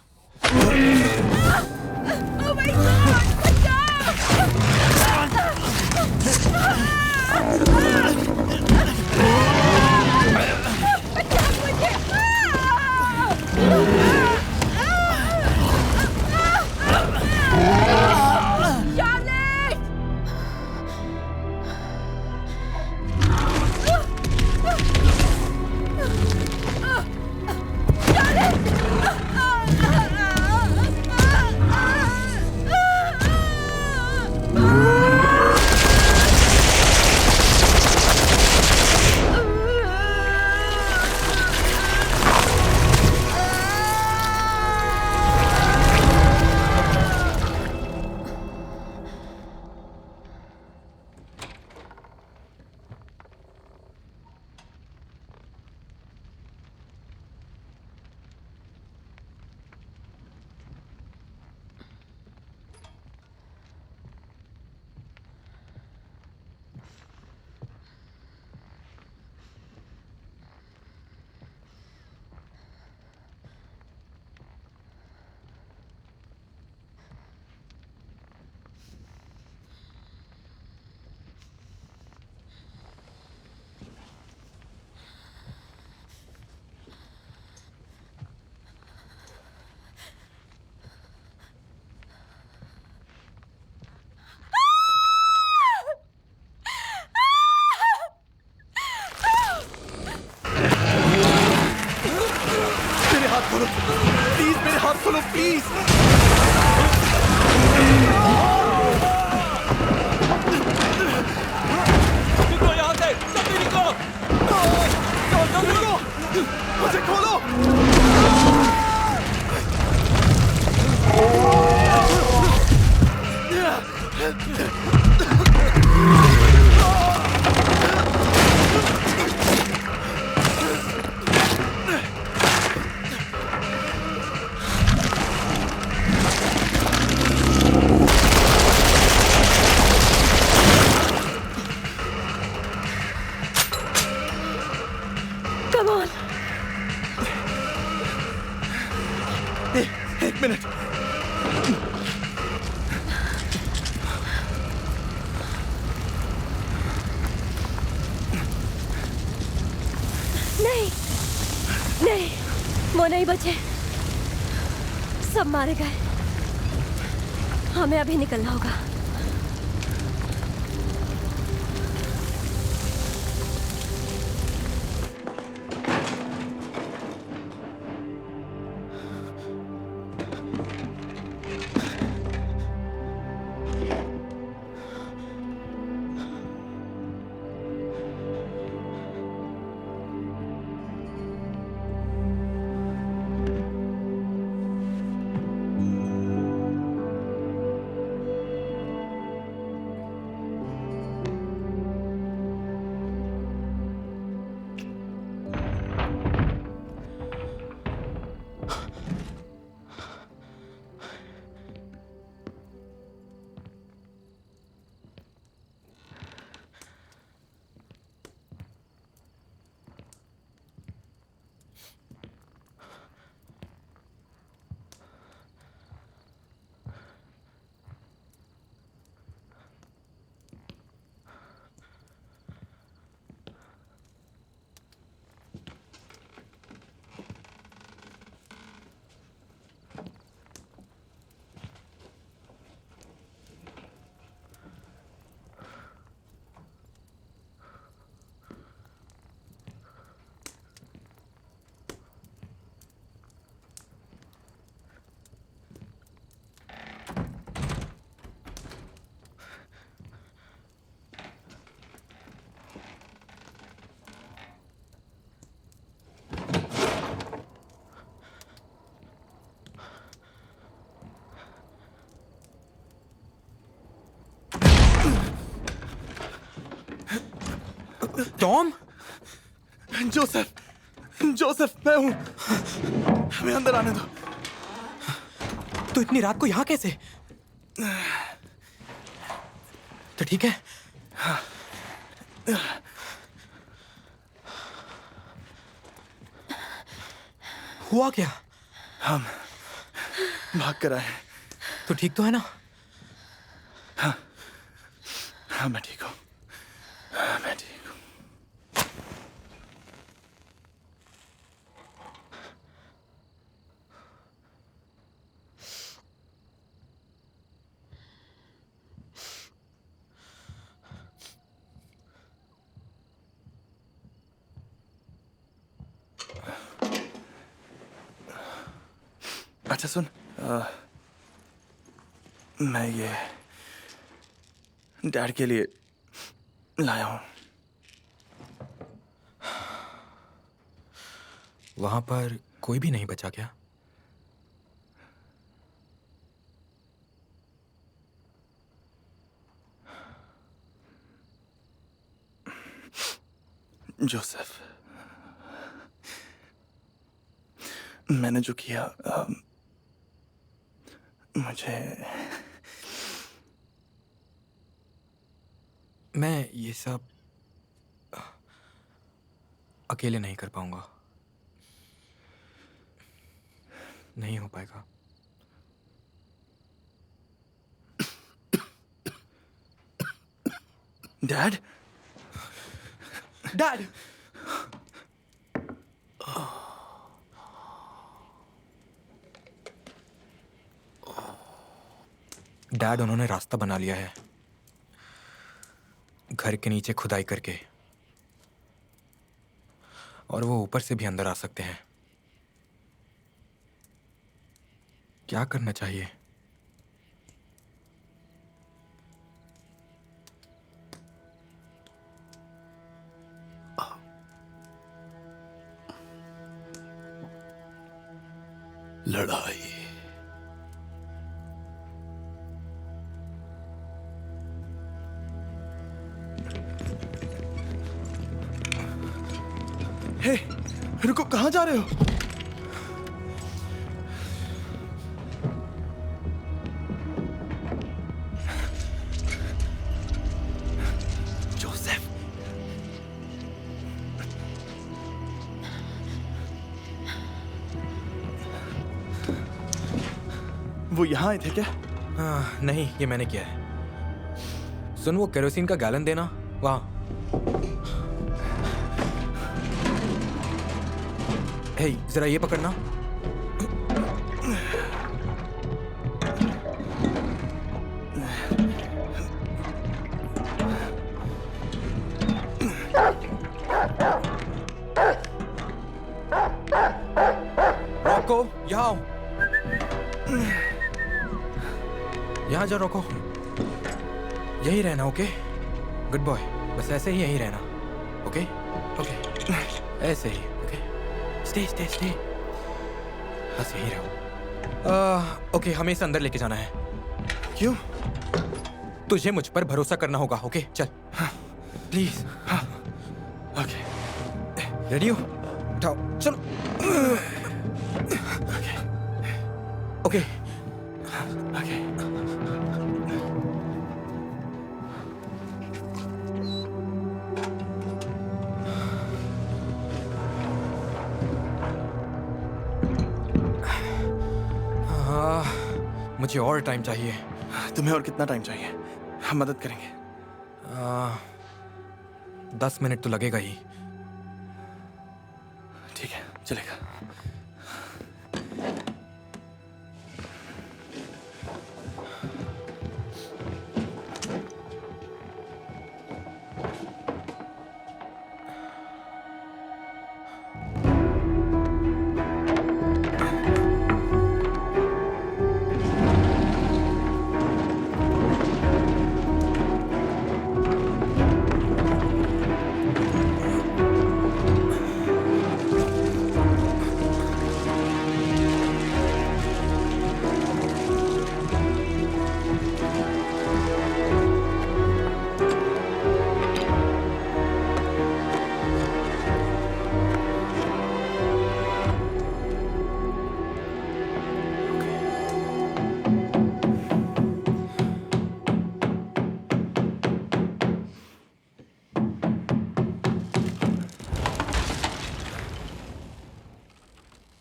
Come on. एक मिनट। नहीं नहीं, वो नहीं बचे, सब मारे गए। हमें अभी निकलना होगा। टॉम, जोसेफ, जोसेफ, मैं हूं। हमें अंदर आने दो। तो इतनी रात को यहाँ कैसे? तो ठीक है। हुआ क्या? हम भाग कर आए। तो ठीक तो है ना? हाँ, मैं ठीक हूँ। मैं ठीक हूँ। अच्छा सुन, मैं ये डैड के लिए लाया हूँ। वहां पर कोई भी नहीं बचा क्या? जोसेफ, मैंने जो किया, मुझे मैं ये सब अकेले नहीं कर पाऊंगा। नहीं हो पाएगा। डैड, डैड, डैड, उन्होंने रास्ता बना लिया है घर के नीचे खुदाई करके, और वो ऊपर से भी अंदर आ सकते हैं। क्या करना चाहिए? लड़ाई। हे, रुको, कहाँ जा रहे हो? जोसेफ, वो यहाँ आए थे क्या? नहीं, ये मैंने किया है। सुन, वो केरोसिन का गैलन देना वहाँ। हे, जरा ये पकड़ना। रोको, यहाँ आओ। यहाँ जा, रोको। यही रहना, ओके? गुड बॉय, बस ऐसे ही यही रहना, ओके? ओके, ऐसे ही, ओके? स्टे स्टे स्टे, बस यही रहो। ओके, हमें इसे अंदर लेके जाना है। क्यों? तुझे मुझ पर भरोसा करना होगा, ओके? चल, प्लीज। ओके, रेडी हो? उठाओ, चलो। Okay, okay. मुझे और टाइम चाहिए। तुम्हें और कितना टाइम चाहिए? हम मदद करेंगे। 10 मिनट तो लगेगा ही। ठीक है, चलेगा।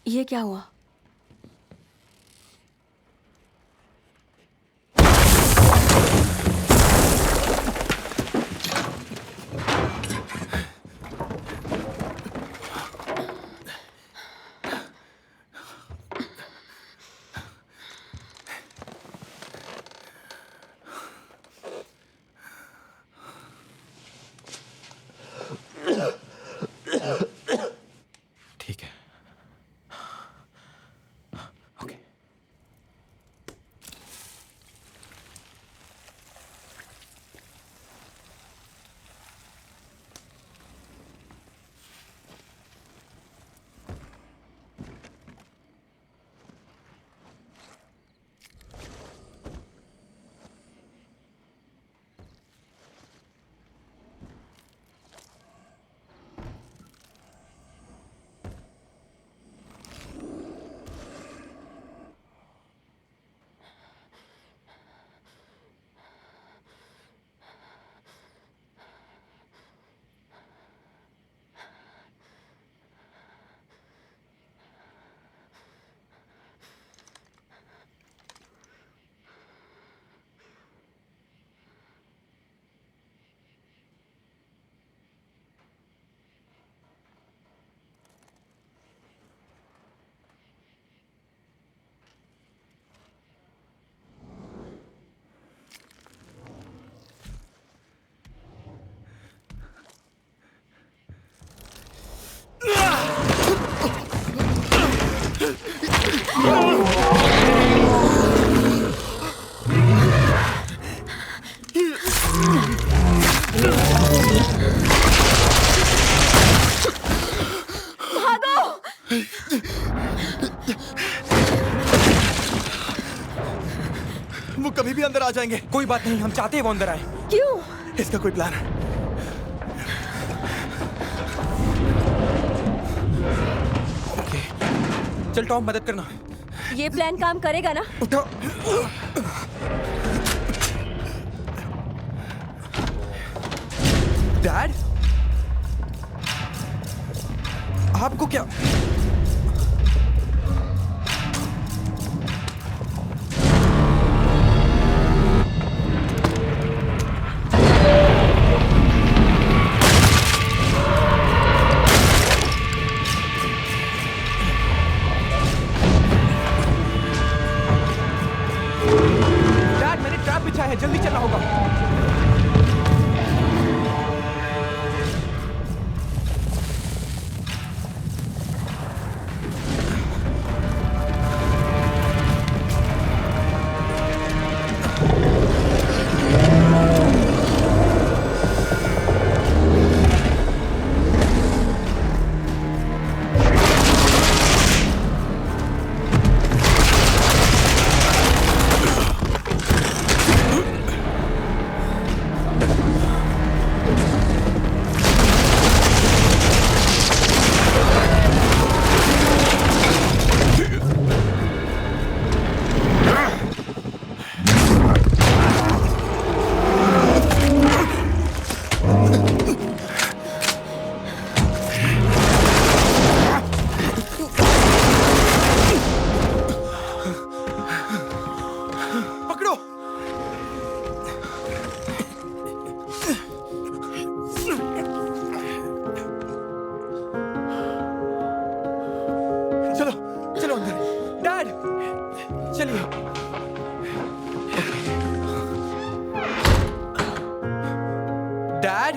ये क्या हुआ? ठीक है, ओके। वो कभी भी अंदर आ जाएंगे। कोई बात नहीं, हम चाहते हैं वो अंदर आए। क्यों? इसका कोई प्लान है। चल टॉम, मदद करना। ये प्लान काम करेगा ना? उठो। डैड, आपको क्या? डैड, मैंने ट्रैप बिछाया है, जल्दी चलना होगा। पकड़ो। चलो चलो अंदर। डैड, चलिए। Dad,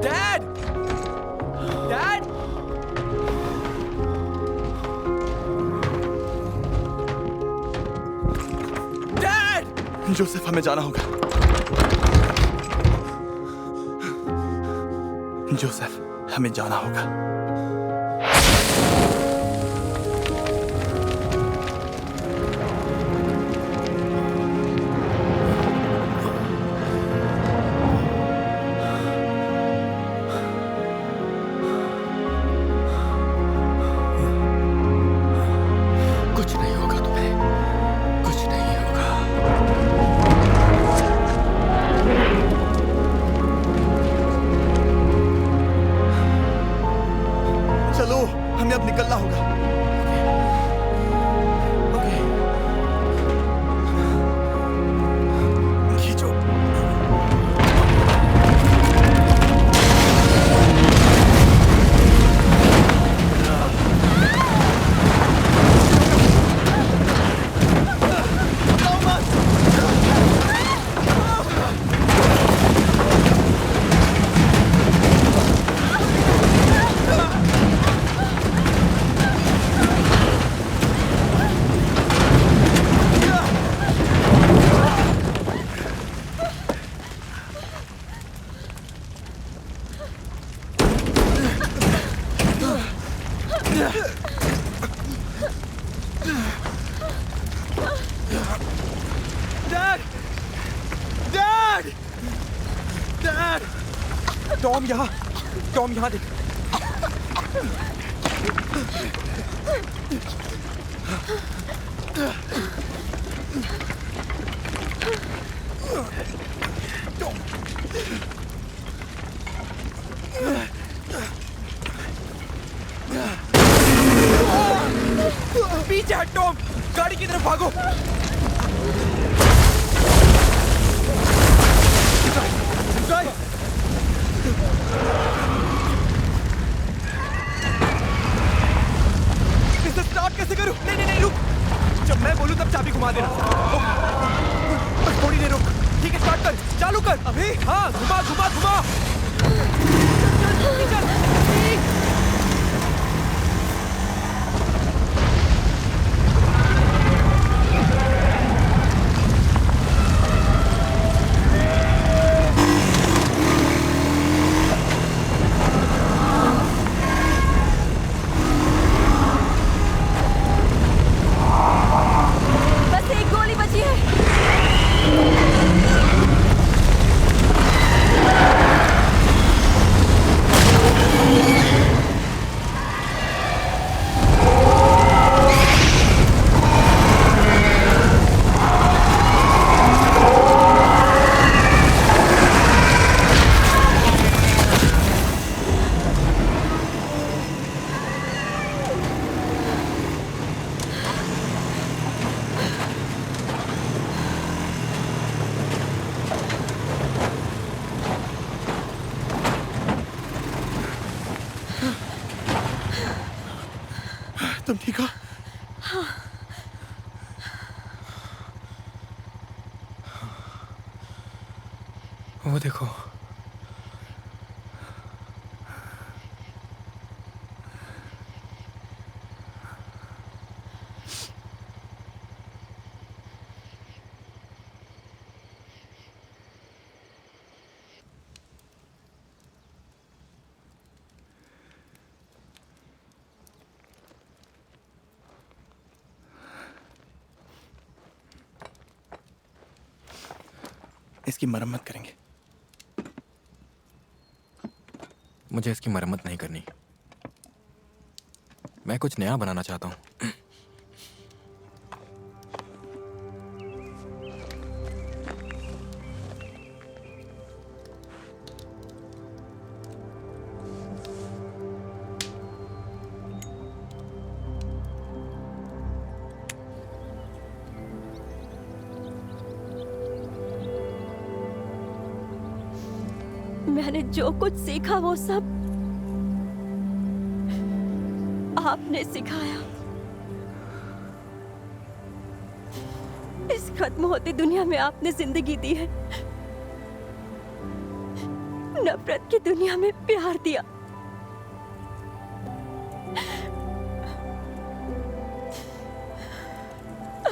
dad, dad. Dad! Joseph, हमें जाना होगा। जोसेफ, हमें जाना होगा। कुछ नहीं होगा तुम्हें, कुछ नहीं होगा। चलो, हमें अब निकलना होगा। ओके, खींचो। डैड! डैड! डैड! टॉम यहाँ, टॉम यहाँ देख। पीछे हट टॉम, गाड़ी की तरफ भागो। ड्राइव। इसे स्टार्ट कैसे करूं? नहीं नहीं नहीं, रुक। जब मैं बोलूं तब चाबी घुमा देना। बस थोड़ी देर रुक। ठीक है, स्टार्ट कर, चालू कर। अभी? हाँ, घुमा घुमा घुमा। चल, चल, चल। बस एक गोली बची है। तुम ठीक हो? वो देखो। इसकी मरम्मत करेंगे। मुझे इसकी मरम्मत नहीं करनी। मैं कुछ नया बनाना चाहता हूँ। मैंने जो कुछ सीखा वो सब आपने सिखाया। इस खत्म होती दुनिया में आपने जिंदगी दी है। नफरत की दुनिया में प्यार दिया।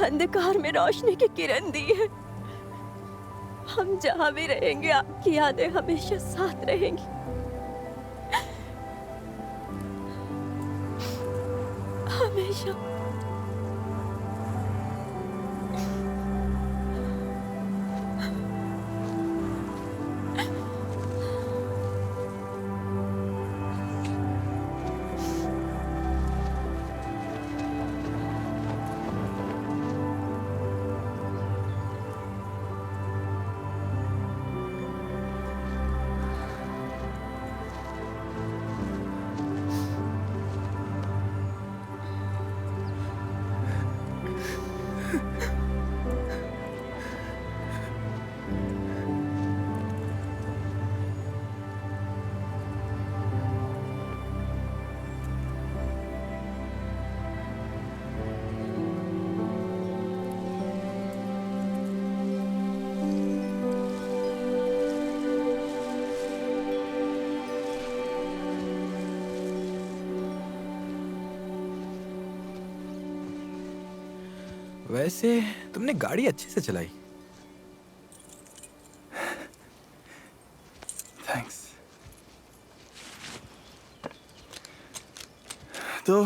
अंधकार में रोशनी की किरण दी है। हम जहां भी रहेंगे आपकी यादें हमेशा साथ रहेंगी। हमेशा। वैसे तुमने गाड़ी अच्छे से चलाई। थैंक्स। तो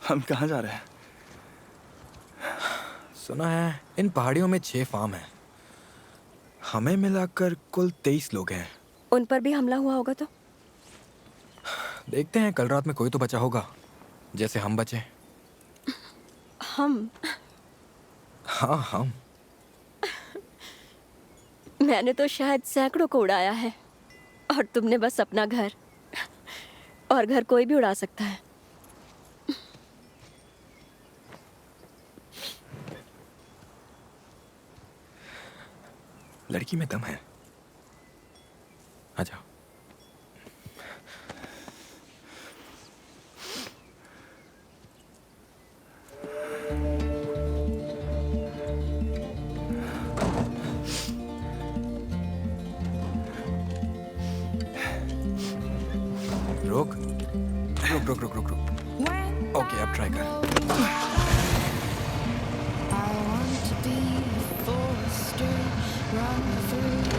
हम कहाँ जा रहे हैं? सुना है इन पहाड़ियों में 6 फार्म हैं। हमें मिलाकर कुल 23 लोग हैं। उन पर भी हमला हुआ होगा तो? देखते हैं, कल रात में कोई तो बचा होगा, जैसे हम बचे। हम? हाँ हम। मैंने तो शायद सैकड़ों को उड़ाया है और तुमने बस अपना घर। और घर कोई भी उड़ा सकता है। लड़की में दम है। आ जाओ। रुक रुक रुक रुक रुक रुक। ओके, अब ट्राई कर। I want to be a forester, run through